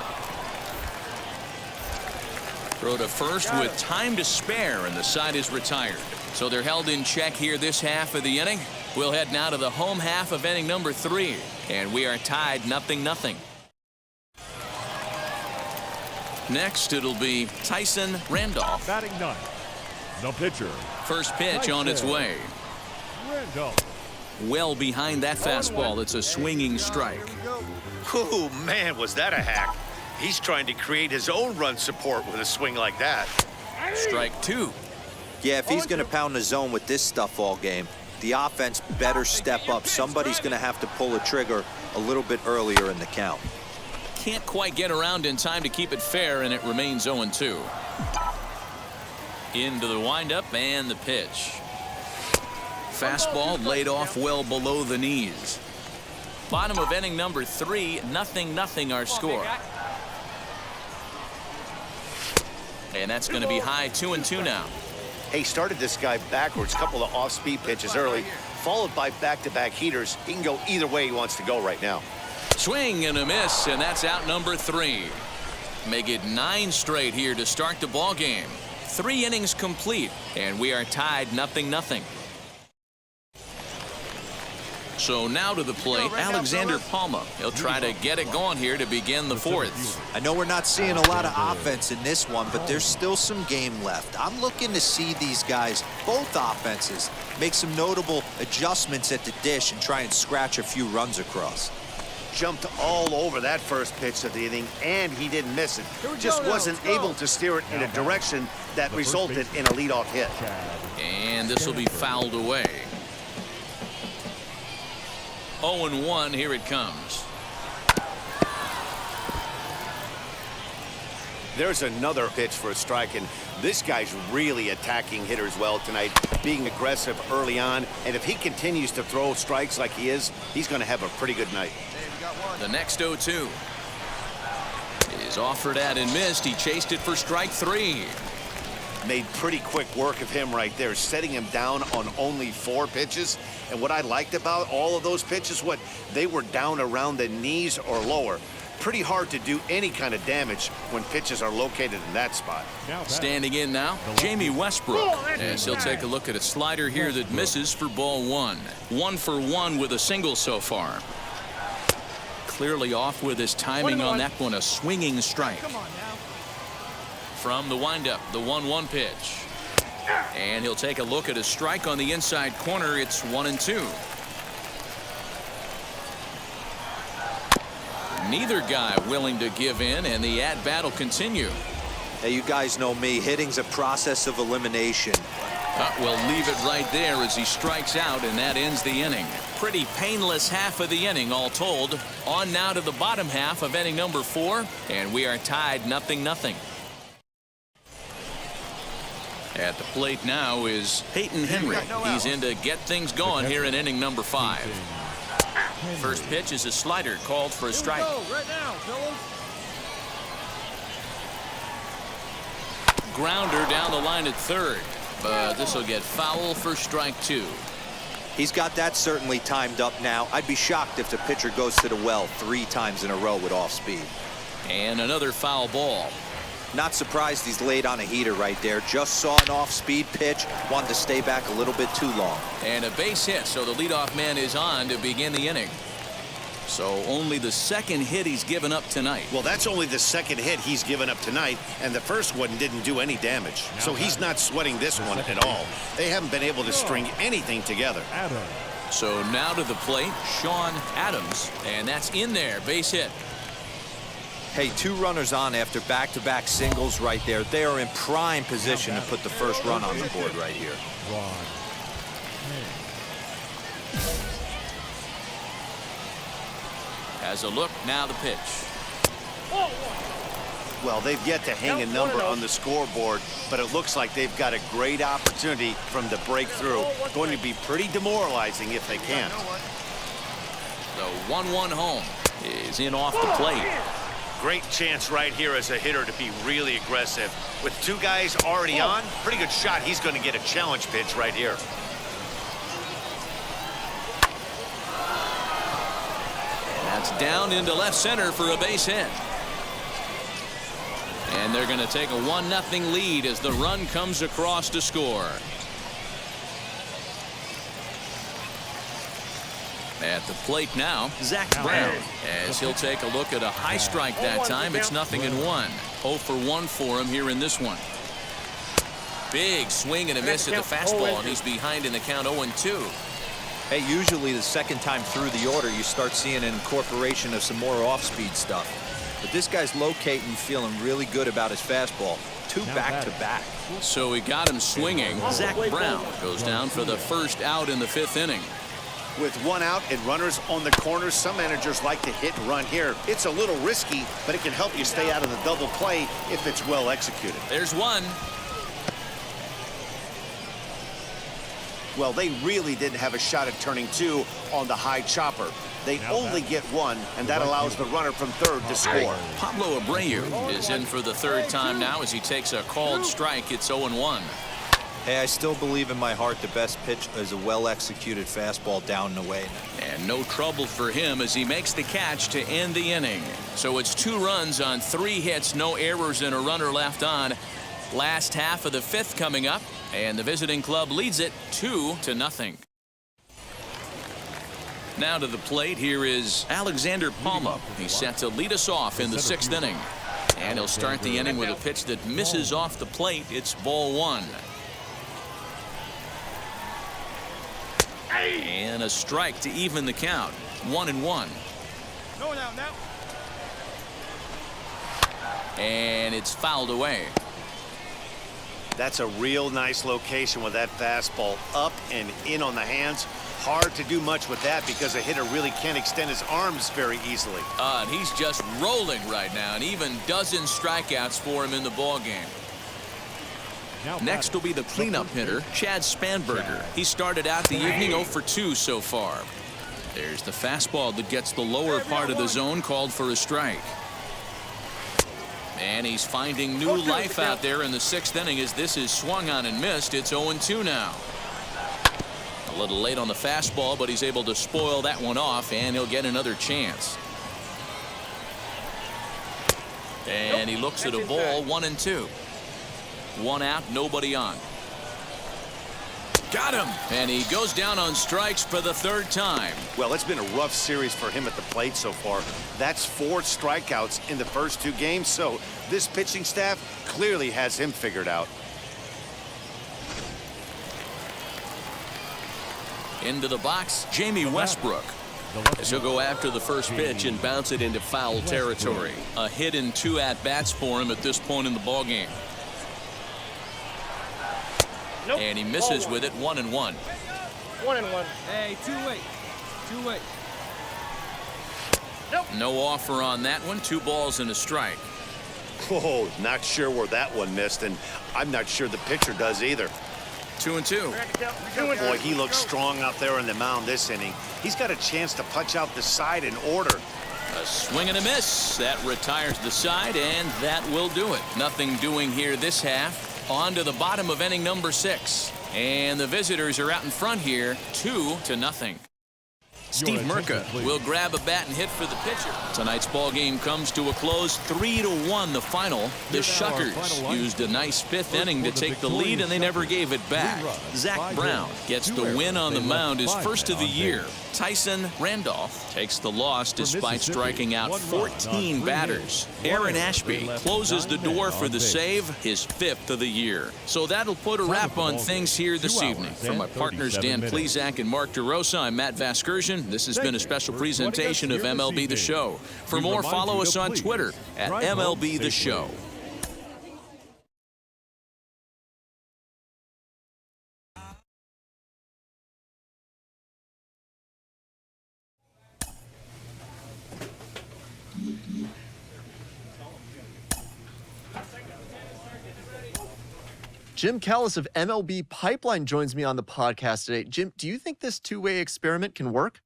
Throw to first with time to spare, and the side is retired. So they're held in check here this half of the inning. We'll head now to the home half of inning number 3, and we are tied 0-0. Next, it'll be Tyson Randolph. Batting 9th, the pitcher. First pitch on its way. Randolph. Well behind that fastball. It's a swinging strike. Oh, man, was that a hack. He's trying to create his own run support with a swing like that. Strike 2. Yeah, if he's going to pound the zone with this stuff all game, the offense better step up. Somebody's going to have to pull a trigger a little bit earlier in the count. Can't quite get around in time to keep it fair, and it remains 0-2. Into the windup and the pitch. Fastball laid off well below the knees. Bottom of inning number 3, 0-0 our score. And that's going to be high 2-2 now. Hey, started this guy backwards, couple of off-speed pitches early, followed by back-to-back heaters. He can go either way he wants to go right now. Swing and a miss, and that's out number 3. Make it 9 straight here to start the ball game. 3 innings complete, and we are tied 0-0. So now to the plate, Alexander Palma. He'll try to get it going here to begin the 4th. I know we're not seeing a lot of offense in this one, but there's still some game left. I'm looking to see these guys, both offenses, make some notable adjustments at the dish and try and scratch a few runs across. Jumped all over that first pitch of the inning, and he didn't miss it. Just wasn't able to steer it in a direction that resulted in a leadoff hit. And this will be fouled away. 0-1, here it comes. There's another pitch for a strike, and this guy's really attacking hitters well tonight, being aggressive early on, and if he continues to throw strikes like he is, he's going to have a pretty good night. The next 0-2 is offered at and missed. He chased it for strike 3. Made pretty quick work of him right there, setting him down on only 4 pitches. And what I liked about all of those pitches, they were down around the knees or lower. Pretty hard to do any kind of damage when pitches are located in that spot. Standing in now, Jamie Westbrook, as he'll take a look at a slider here that misses for ball 1. 1 for 1 with a single so far. Clearly off with his timing on that one, a swinging strike. From the windup, the 1-1 pitch. And he'll take a look at a strike on the inside corner. It's 1-2. Neither guy willing to give in, and the at-bat will continue. Hey, you guys know me. Hitting's a process of elimination. We'll leave it right there as he strikes out, and that ends the inning. Pretty painless half of the inning, all told. On now to the bottom half of inning number 4, and we are tied 0-0. At the plate now is Peyton Henry. He's in to get things going here in inning number 5. First pitch is a slider called for a strike. Right now, fellas. Grounder down the line at third, but this will get foul for strike 2. He's got that certainly timed up now. I'd be shocked if the pitcher goes to the well 3 times in a row with off speed. And another foul ball. Not surprised he's laid on a heater right there. Just saw an off-speed pitch. Wanted to stay back a little bit too long. And a base hit, so the leadoff man is on to begin the inning. So only the second hit he's given up tonight. Well, that's only the second hit he's given up tonight, and the first one didn't do any damage. So he's not sweating this one at all. They haven't been able to string anything together. So now to the plate, Sean Adams, and that's in there, base hit. Hey, 2 runners on after back-to-back singles right there. They are in prime position to put the first run on the board right here. Has a look, now the pitch. Well, they've yet to hang a number on the scoreboard, but it looks like they've got a great opportunity from the breakthrough. Going to be pretty demoralizing if they can't. The 1-1 home is in off the plate. Great chance right here as a hitter to be really aggressive. With two guys already on, pretty good shot. He's going to get a challenge pitch right here. And that's down into left center for a base hit. And they're going to take a 1-0 lead as the run comes across to score. At the plate now, Zach Brown, as he'll take a look at a high strike that time. It's 0-1. 0 for 1 for him here in this one. Big swing and a miss at the fastball, and he's behind in the count 0-2. Hey, usually the second time through the order, you start seeing an incorporation of some more off-speed stuff. But this guy's locating, feeling really good about his fastball. 2 back-to-back. So he got him swinging. Zach Brown goes down for the first out in the 5th inning. With 1 out and runners on the corners, some managers like to hit and run here. It's a little risky, but it can help you stay out of the double play if it's well executed. There's one. Well, they really didn't have a shot at turning 2 on the high chopper. They only get 1, and that allows the runner from third to score. Pablo Abreu is in for the 3rd time now as he takes a called strike. It's 0-1. Hey, I still believe in my heart the best pitch is a well-executed fastball down and away. And no trouble for him as he makes the catch to end the inning. So it's 2 runs on 3 hits, no errors, and a runner left on. Last half of the 5th coming up, and the visiting club leads it 2-0. Now to the plate, here is Alexander Palma. He's set to lead us off in the 6th inning. And he'll start the inning with a pitch that misses off the plate. It's ball 1. And a strike to even the count. 1-1. No, now. And it's fouled away. That's a real nice location with that fastball up and in on the hands. Hard to do much with that because a hitter really can't extend his arms very easily. And he's just rolling right now, and even dozen strikeouts for him in the ball game. Next will be the cleanup hitter, Chad Spanberger. He started out the evening 0 for 2 so far. There's the fastball that gets the lower part of the zone, called for a strike. And he's finding new life out there in the 6th inning as this is swung on and missed. It's 0-2 now. A little late on the fastball, but he's able to spoil that one off, and he'll get another chance. And he looks at a ball, 1-2. 1 out, nobody on. Got him! And he goes down on strikes for the 3rd time. Well, it's been a rough series for him at the plate so far. That's 4 strikeouts in the first 2 games, so this pitching staff clearly has him figured out. Into the box, Jamie Westbrook. As he'll go after the first pitch and bounce it into foul territory. A hit in 2 at-bats for him at this point in the ballgame. And he misses with it, 1-1. 1-1. Hey, 2-8. No offer on that one. 2 balls and a strike. Oh, not sure where that one missed, and I'm not sure the pitcher does either. 2-2. Boy, he looks strong out there on the mound this inning. He's got a chance to punch out the side in order. A swing and a miss. That retires the side, and that will do it. Nothing doing here this half. On to the bottom of inning number 6. And the visitors are out in front here, 2-0. Steve Merca will grab a bat and hit for the pitcher. Tonight's ball game comes to a close, 3-1 the final. The Shuckers used a nice 5th inning to take the lead, and they never gave it back. Zach Brown gets the win on the mound, his first of the year. Tyson Randolph takes the loss despite striking out 14 batters. Aaron Ashby closes the door for the save, his 5th of the year. So that'll put a wrap on things here this evening. For my partners Dan Plezak and Mark DeRosa, I'm Matt Vasgersian. This has been a special presentation of MLB The Show. For more, follow us on Twitter at MLB The Show. Jim Callis of MLB Pipeline joins me on the podcast today. Jim, do you think this two-way experiment can work?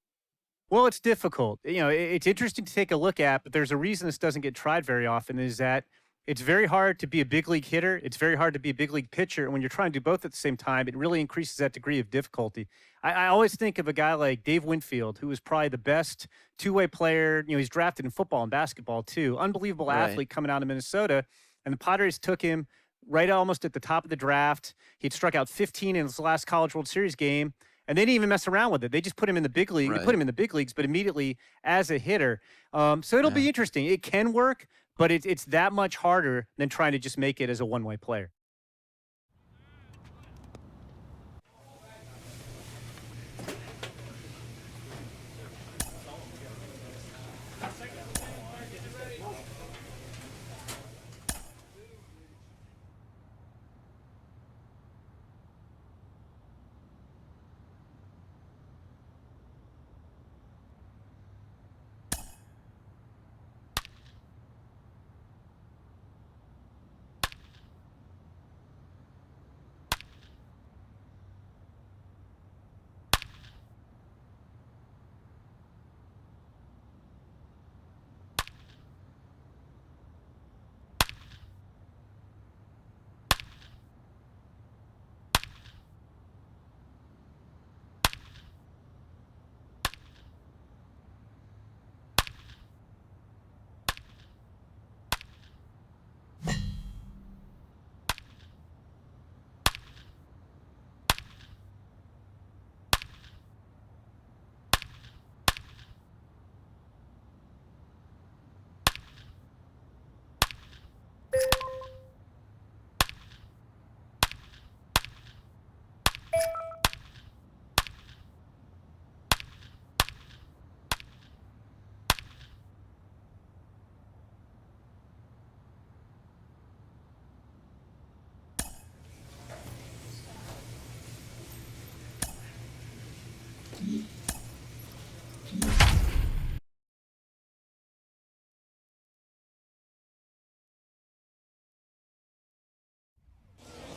Well, it's difficult. You know, it's interesting to take a look at, but there's a reason this doesn't get tried very often, is that it's very hard to be a big league hitter. It's very hard to be a big league pitcher. And when you're trying to do both at the same time, it really increases that degree of difficulty. I always think of a guy like Dave Winfield, who was probably the best two-way player. You know, he's drafted in football and basketball too. Unbelievable athlete coming out of Minnesota. And the Padres took him right almost at the top of the draft. He'd struck out 15 in his last College World Series game. And they didn't even mess around with it. They just put him in the big league. They put him in the big leagues, but immediately as a hitter. So it'll be interesting. It can work, but it's that much harder than trying to just make it as a one-way player.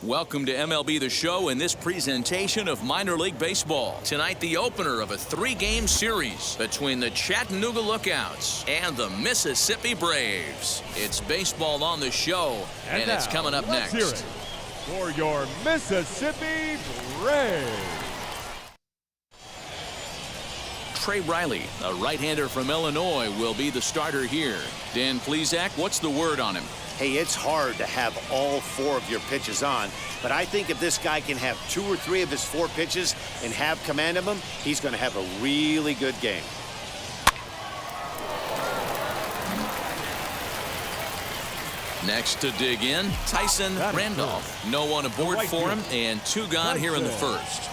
Welcome to MLB The Show and this presentation of minor league baseball. Tonight, the opener of a 3-game series between the Chattanooga Lookouts and the Mississippi Braves. It's baseball on the show, and it's coming up next. Hear it for your Mississippi Braves. Trey Riley, a right-hander from Illinois, will be the starter here. Dan Plesac, what's the word on him? Hey, it's hard to have all 4 of your pitches on, but I think if this guy can have 2 or 3 of his 4 pitches and have command of them, he's going to have a really good game. Next to dig in, Tyson Randolph. No one aboard for him, and 2 gone here in the first.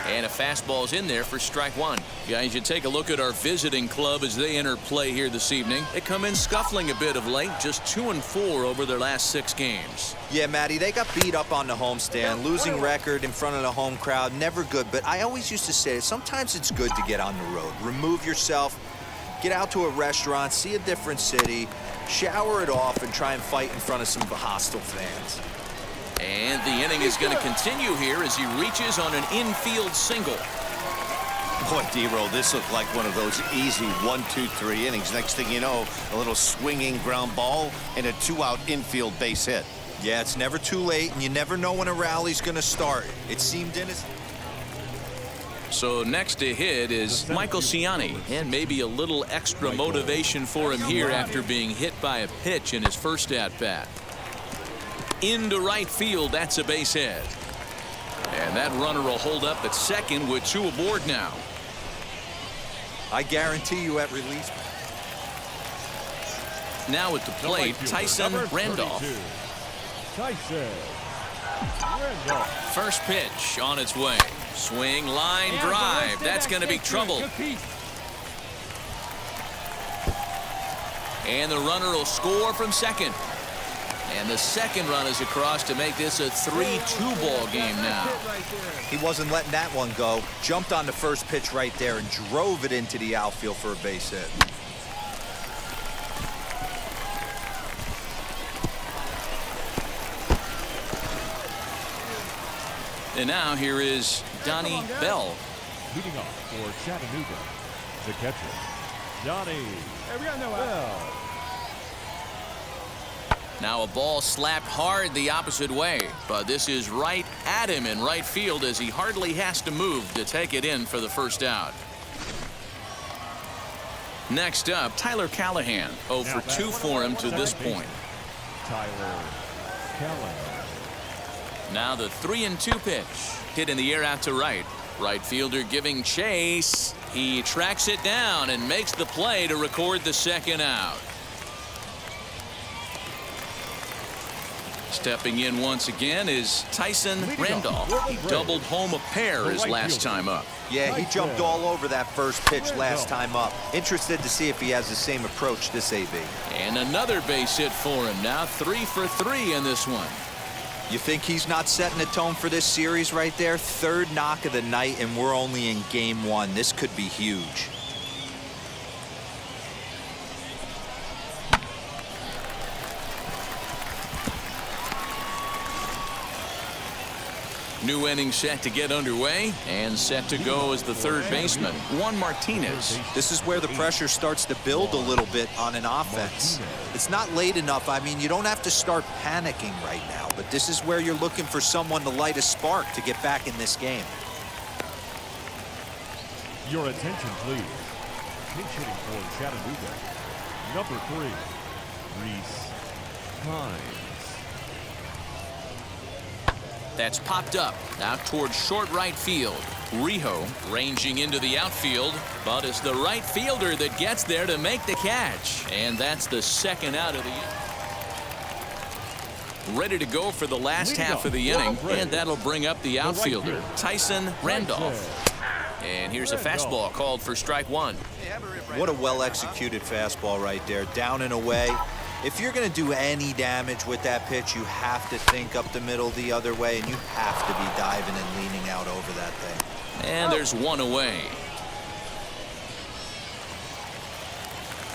And a fastball's in there for strike 1. Guys, you take a look at our visiting club as they enter play here this evening. They come in scuffling a bit of late, just 2-4 over their last 6 games. Yeah, Matty, they got beat up on the homestand. Losing record in front of the home crowd, never good. But I always used to say, sometimes it's good to get on the road. Remove yourself, get out to a restaurant, see a different city, shower it off, and try and fight in front of some hostile fans. And the inning is going to continue here as he reaches on an infield single. Boy, D-Roll, this looked like one of those easy 1-2-3 innings. Next thing you know, a little swinging ground ball and a 2-out infield base hit. Yeah, it's never too late, and you never know when a rally's going to start. It seemed in his... So next to hit is Michael Ciani, and maybe a little extra motivation for him here after being hit by a pitch in his first at-bat. Into right field, that's a base hit. And that runner will hold up at second with 2 aboard now. I guarantee you at release. Now at the plate, Tyson Randolph. First pitch on its way. Swing, line, drive. That's going to be trouble. And the runner will score from second. And the second run is across to make this a 3-2 ball game now. He wasn't letting that one go. Jumped on the first pitch right there and drove it into the outfield for a base hit. And now here is Donnie Bell. Leading off for Chattanooga, the catcher, Donnie Bell. Now a ball slapped hard the opposite way, but this is right at him in right field as he hardly has to move to take it in for the first out. Next up, Tyler Callahan. 0 for 2 for him to this point. Tyler Callahan. Now the 3-2 pitch. Hit in the air out to right. Right fielder giving chase. He tracks it down and makes the play to record the second out. Stepping in once again is Tyson Randolph. He doubled home a pair his last time up. Yeah, he jumped all over that first pitch last time up. Interested to see if he has the same approach this AB. And another base hit for him. Now 3 for 3 in this one. You think he's not setting the tone for this series right there? Third knock of the night, and we're only in game 1. This could be huge. New inning set to get underway and set to go as the third baseman, Juan Martinez. This is where the pressure starts to build a little bit on an offense. It's not late enough. I mean, you don't have to start panicking right now, but this is where you're looking for someone to light a spark to get back in this game. Your attention, please. Pinch hitting for Chattanooga, number 3, Reese Hines. That's popped up out towards short right field. Rijo ranging into the outfield, but it's the right fielder that gets there to make the catch. And that's the second out of the inning. Ready to go for the last half of the inning, and that'll bring up the outfielder, Tyson Randolph. And here's a fastball called for strike 1. What a well-executed fastball right there, down and away. If you're going to do any damage with that pitch, you have to think up the middle the other way, and you have to be diving and leaning out over that thing. And there's one away.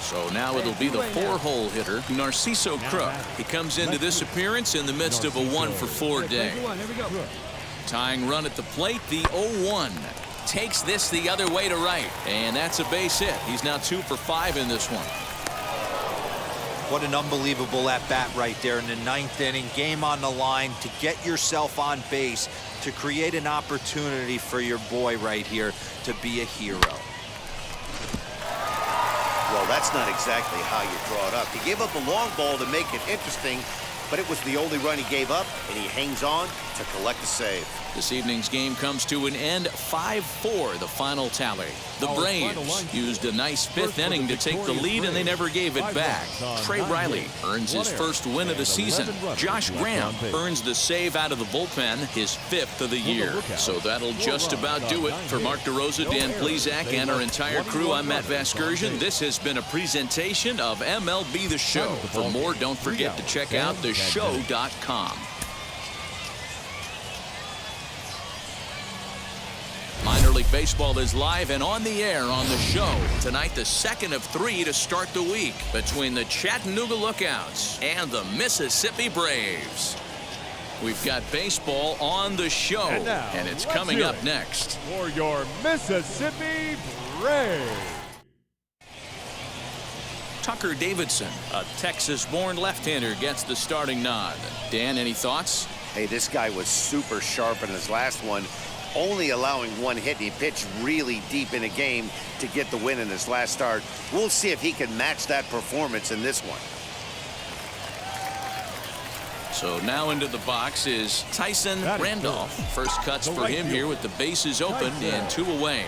So now it'll be the 4-hole hitter, Narciso Crook. He comes into this appearance in the midst of a 1 for 4 day. Tying run at the plate, the 0-1. Takes this the other way to right, and that's a base hit. He's now 2 for 5 in this one. What an unbelievable at-bat right there in the 9th inning. Game on the line to get yourself on base, to create an opportunity for your boy right here to be a hero. Well, that's not exactly how you draw it up. He gave up a long ball to make it interesting, but it was the only run he gave up, and he hangs on to collect a save. This evening's game comes to an end, 5-4, the final tally. The Braves used a nice 5th inning to take the lead, and they never gave it back. Trey Riley earns his first win of the season. Josh Graham earns the save out of the bullpen, his 5th of the year. So that'll just about do it. For Mark DeRosa, Dan Plezak, and our entire crew, I'm Matt Vasgersian. This has been a presentation of MLB The Show. For more, don't forget to check out theshow.com. Minor League Baseball is live and on the air on the show. Tonight, the second of 3 to start the week between the Chattanooga Lookouts and the Mississippi Braves. We've got baseball on the show, and it's coming up next. For your Mississippi Braves. Tucker Davidson, a Texas-born left-hander, gets the starting nod. Dan, any thoughts? Hey, this guy was super sharp in his last one, only allowing 1 hit, and he pitched really deep in a game to get the win in his last start. We'll see if he can match that performance in this one. So now into the box is Tyson Randolph. First cuts for him here with the bases open and 2 away.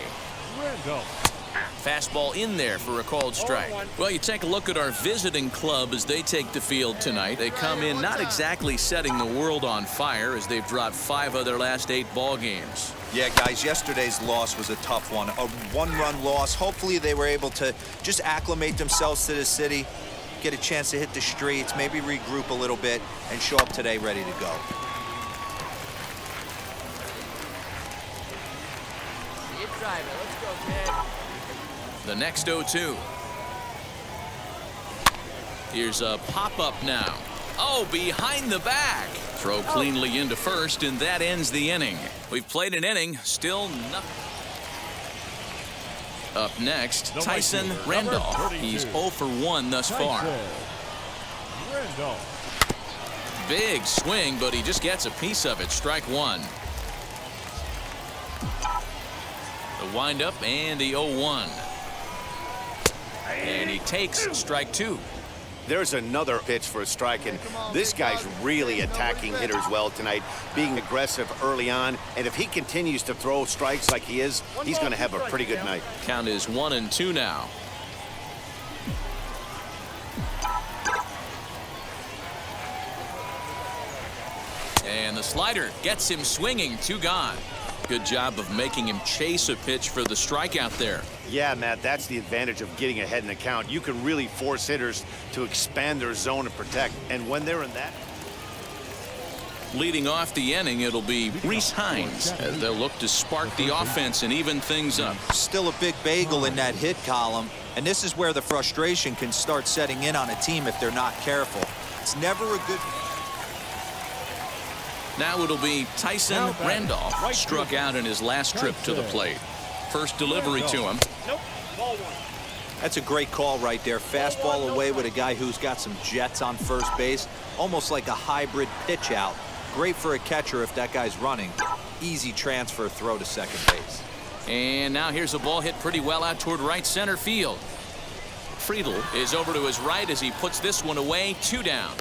Fastball in there for a called strike. Well, you take a look at our visiting club as they take the field tonight. They come in not exactly setting the world on fire as they've dropped 5 of their last 8 ball games. Yeah, guys, yesterday's loss was a tough one. A 1-run loss. Hopefully they were able to just acclimate themselves to the city, get a chance to hit the streets, maybe regroup a little bit, and show up today ready to go. Let's go, kid. The next 0-2. Here's a pop-up now. Oh, behind the back. Throw cleanly into first, and that ends the inning. We've played an inning, still nothing. Up next, Tyson Randolph. He's 0 for 1 thus far. Big swing, but he just gets a piece of it. Strike one. The windup and the 0-1. And he takes strike two. There's another pitch for a strike, and this guy's really attacking hitters well tonight, being aggressive early on. And if he continues to throw strikes like he is, he's going to have a pretty good night. Count is 1-2 now. And the slider gets him swinging. 2 gone. Good job of making him chase a pitch for the strikeout there. Yeah, Matt, that's the advantage of getting ahead in the count. You can really force hitters to expand their zone and protect. And when they're in that. Leading off the inning, it'll be Reese Hines as they'll look to spark the offense and even things up. Still a big bagel in that hit column, and this is where the frustration can start setting in on a team if they're not careful. It's never a good. Now it'll be Tyson Randolph, struck out in his last trip to the plate. First delivery to him. That's a great call right there. Fastball away with a guy who's got some jets on first base, almost like a hybrid pitch out. Great for a catcher if that guy's running. Easy transfer throw to second base. And now here's a ball hit pretty well out toward right center field. Friedel is over to his right as he puts this one away. 2 down.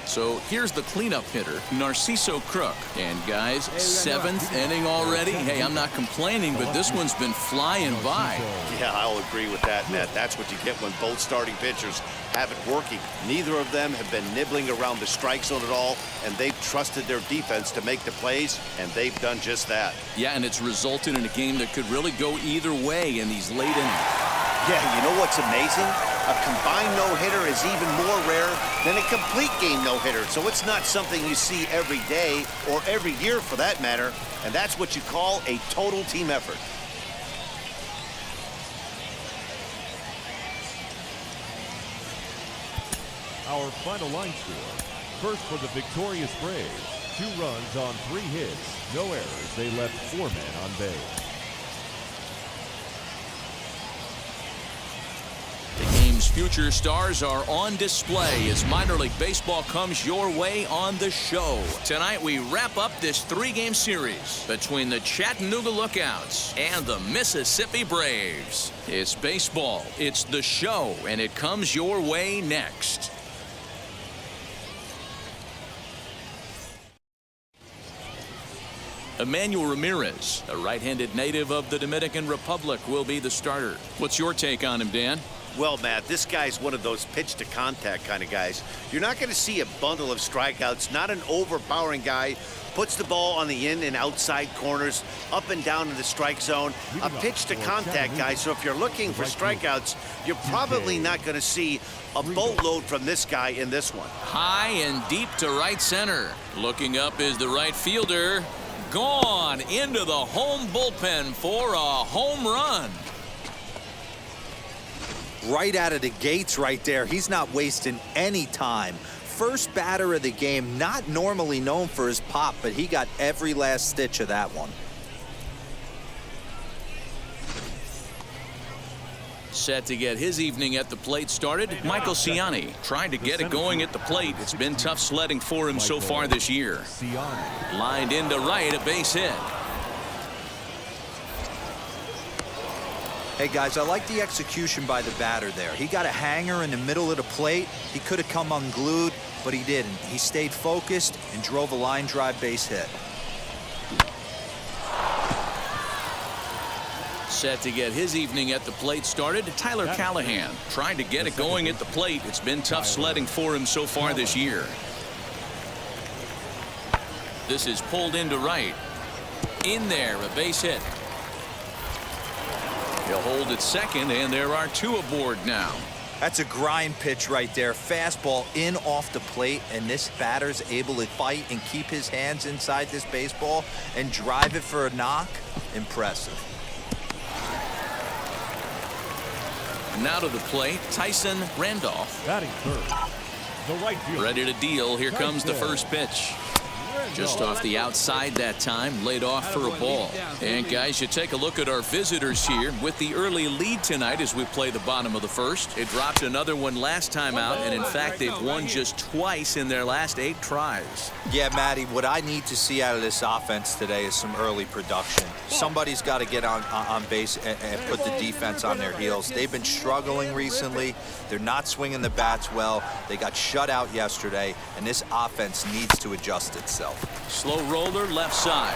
So here's the cleanup hitter, Narciso Crook. And guys, 7th inning already. Hey, I'm not complaining, but this one's been flying by. Yeah, I'll agree with that, Matt. That's what you get when both starting pitchers have it working. Neither of them have been nibbling around the strike zone at all, and they've trusted their defense to make the plays, and they've done just that. Yeah, and it's resulted in a game that could really go either way in these late innings. Yeah, you know what's amazing? A combined no-hitter is even more rare than a complete game no-hitter. So it's not something you see every day or every year for that matter. And that's what you call a total team effort. Our final line score. First for the victorious Braves. 2 runs on 3 hits. No errors. They left 4 men on base. Future stars are on display as minor league baseball comes your way on the show. Tonight we wrap up this 3-game series between the Chattanooga Lookouts and the Mississippi Braves. It's baseball, it's the show, and it comes your way next. Emmanuel Ramirez, a right-handed native of the Dominican Republic, will be the starter. What's your take on him, Dan? Well, Matt, this guy's one of those pitch-to-contact kind of guys. You're not going to see a bundle of strikeouts, not an overpowering guy. Puts the ball on the in and outside corners, up and down in the strike zone. A pitch-to-contact guy, so if you're looking for strikeouts, you're probably not going to see a boatload from this guy in this one. High and deep to right center. Looking up is the right fielder. Gone into the home bullpen for a home run. Right out of the gates right there. He's not wasting any time. First batter of the game, not normally known for his pop, but he got every last stitch of that one. Set to get his evening at the plate started, Michael Ciani trying to get it going at the plate. It's been tough sledding for him so far this year. Lined into right, a base hit. Hey, guys, I like the execution by the batter there. He got a hanger in the middle of the plate. He could have come unglued, but he didn't. He stayed focused and drove a line drive base hit. Set to get his evening at the plate started, Tyler Callahan trying to get it going at the plate. It's been tough sledding for him so far this year. This is pulled into right. In there, a base hit. He'll hold at second, and there are 2 aboard now. That's a grind pitch right there. Fastball in off the plate, and this batter's able to fight and keep his hands inside this baseball and drive it for a knock. Impressive. Now to the plate, Tyson Randolph. Batting third. the right fielder. Ready to deal. Here comes the first pitch. Just off the outside that time, laid off for a ball. And guys, you take a look at our visitors here with the early lead tonight as we play the bottom of the first. It dropped another one last time out, and in fact, they've won just twice in their last 8 tries. Yeah, Matty, what I need to see out of this offense today is some early production. Somebody's got to get on base and put the defense on their heels. They've been struggling recently. They're not swinging the bats well. They got shut out yesterday, and this offense needs to adjust itself. Slow roller left side.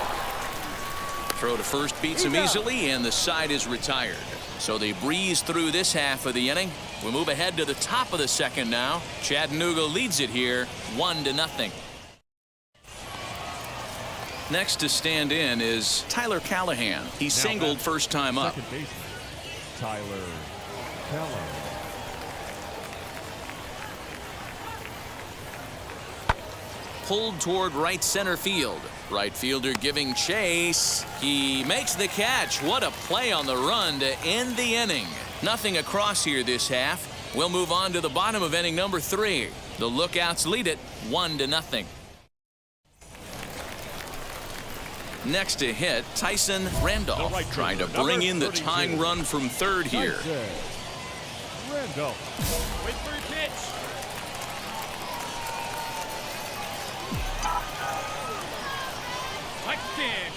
Throw to first beats him easily, and the side is retired. So they breeze through this half of the inning. We move ahead to the top of the second now. Chattanooga leads it here 1-0. Next to stand in is Tyler Callahan. He singled first time up. Second baseman, Tyler Callahan. Pulled toward right center field. Right fielder giving chase. He makes the catch. What a play on the run to end the inning. Nothing across here this half. We'll move on to the bottom of inning number 3. The Lookouts lead it 1-0. Next to hit, Tyson Randolph, trying to bring in the tying run from third here. Randolph. Wait for your pitch.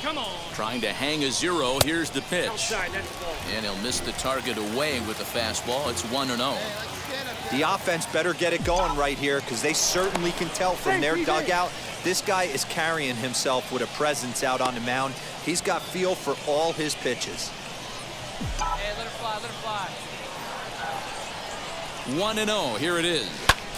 Come on. Trying to hang a 0. Here's the pitch. Outside, that's the ball. And he'll miss the target away with the fastball. It's 1-0. The offense better get it going right here, because they certainly can tell from their dugout this guy is carrying himself with a presence out on the mound. He's got feel for all his pitches. Hey, let it fly, let it fly. 1-0. Here it is.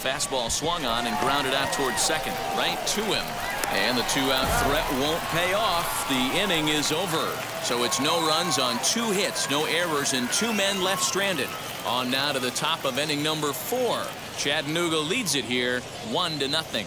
Fastball swung on and grounded out towards second. Right to him. And the 2-out threat won't pay off. The inning is over. So it's no runs on 2 hits, no errors, and 2 men left stranded. On now to the top of inning number 4. Chattanooga leads it here 1-0.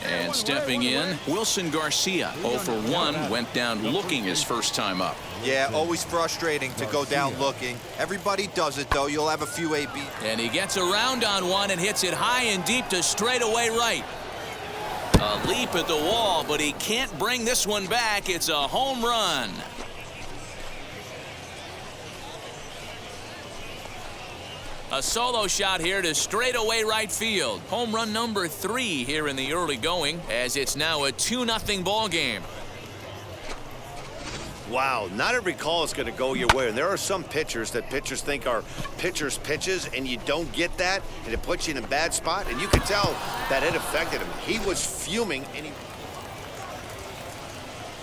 And stepping in, Wilson Garcia, 0 for 1, went down looking his first time up. Yeah, always frustrating to go down looking. Everybody does it, though. You'll have a few AB. And he gets around on one and hits it high and deep to straightaway right. A leap at the wall, but he can't bring this one back. It's a home run. A solo shot here to straightaway right field. Home run number 3 here in the early going, as it's now a 2-0 ball game. Wow, not every call is going to go your way. And there are some pitchers that pitchers think are pitchers' pitches, and you don't get that, and it puts you in a bad spot. And you can tell that it affected him. He was fuming, and he...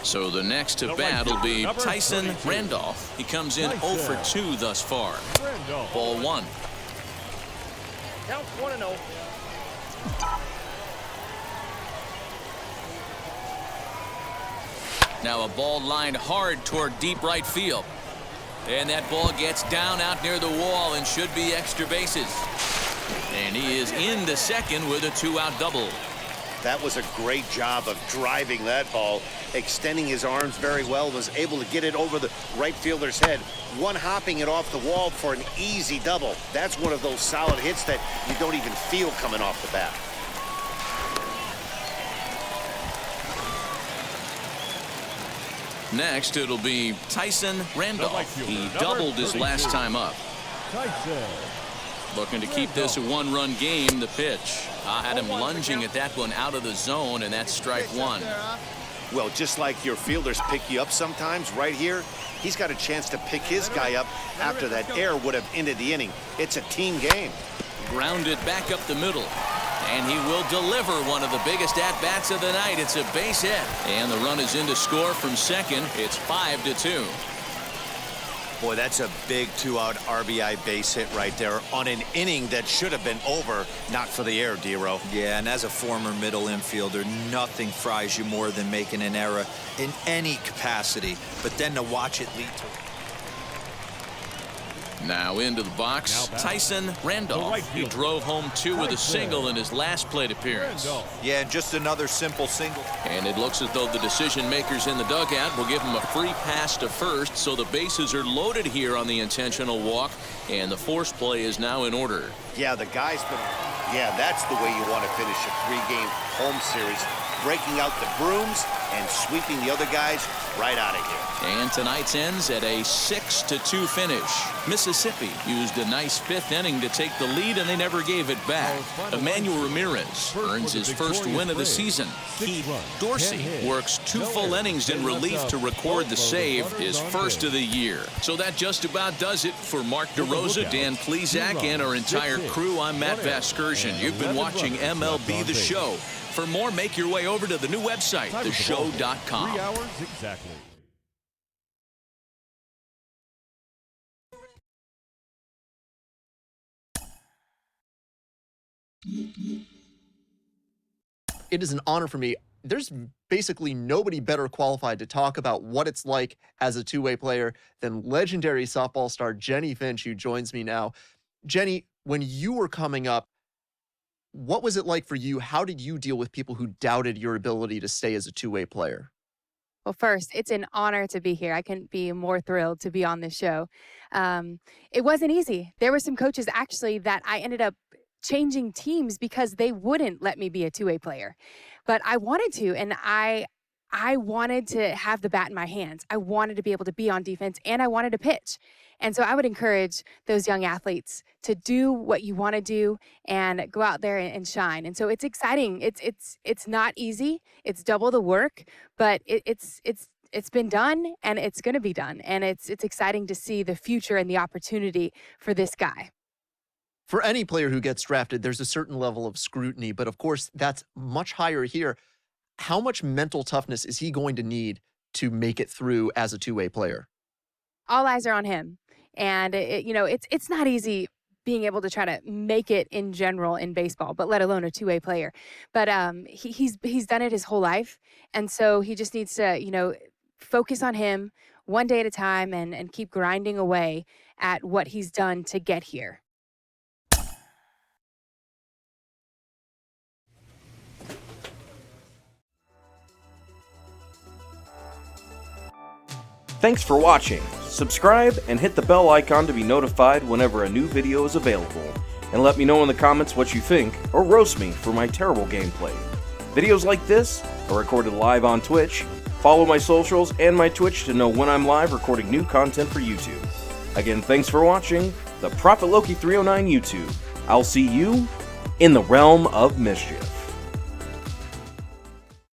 So the next to bat will be Tyson Randolph. He comes in 0 for 2 thus far. Ball 1. Count 1-0. Now a ball lined hard toward deep right field. And that ball gets down out near the wall and should be extra bases. And he is into second with a 2-out double. That was a great job of driving that ball, extending his arms very well, was able to get it over the right fielder's head, one-hopping it off the wall for an easy double. That's one of those solid hits that you don't even feel coming off the bat. Next, it'll be Tyson Randolph. He doubled his last time up. Looking to keep this a 1-run game. The pitch. I had him lunging at that one out of the zone, and that's strike 1. Well, just like your fielders pick you up sometimes, right here, he's got a chance to pick his guy up after that error would have ended the inning. It's a team game. Grounded back up the middle. And he will deliver one of the biggest at-bats of the night. It's a base hit. And the run is in to score from second. It's 5-2. Boy, that's a big 2-out RBI base hit right there on an inning that should have been over, not for the error, Dero. Yeah, and as a former middle infielder, nothing fries you more than making an error in any capacity. But then to watch it lead to... Now into the box, Tyson Randolph. He drove home 2 with a single in his last plate appearance. Yeah, and just another simple single. And it looks as though the decision makers in the dugout will give him a free pass to first, so the bases are loaded here on the intentional walk, and the force play is now in order. Yeah, the guy's been... Yeah, that's the way you want to finish a 3-game home series. Breaking out the brooms and sweeping the other guys right out of here. And tonight's ends at a 6-2 finish. Mississippi used a nice 5th inning to take the lead, and they never gave it back. Emmanuel Ramirez earns his first win of the season. Keith Dorsey works 2 full innings in relief to record the save, his first of the year. So that just about does it for Mark DeRosa, Dan Plezak, and our entire crew. I'm Matt Vasgersian. You've been watching MLB The Show. For more, make your way over to the new website, theshow.com. 3 hours exactly. It is an honor for me. There's basically nobody better qualified to talk about what it's like as a two-way player than legendary softball star Jenny Finch, who joins me now. Jenny, when you were coming up, what was it like for you? How did you deal with people who doubted your ability to stay as a two-way player? Well, first, it's an honor to be here. I couldn't be more thrilled to be on this show. It wasn't easy. There were some coaches actually that I ended up changing teams because they wouldn't let me be a two-way player. But I wanted to, and I wanted to have the bat in my hands. I wanted to be able to be on defense, and I wanted to pitch. And so I would encourage those young athletes to do what you want to do and go out there and shine. And so it's exciting. It's not easy. It's double the work, but it's been done, and it's going to be done. And it's exciting to see the future and the opportunity for this guy. For any player who gets drafted, there's a certain level of scrutiny, but of course that's much higher here. How much mental toughness is he going to need to make it through as a two-way player? All eyes are on him. And it's not easy being able to try to make it in general in baseball, but let alone a two-way player. But he's done it his whole life. And so he just needs to, focus on him one day at a time and keep grinding away at what he's done to get here. Thanks for watching. Subscribe and hit the bell icon to be notified whenever a new video is available. And let me know in the comments what you think, or roast me for my terrible gameplay. Videos like this are recorded live on Twitch. Follow my socials and my Twitch to know when I'm live recording new content for YouTube. Again, thanks for watching the Prophet Loki 309 YouTube. I'll see you in the realm of mischief.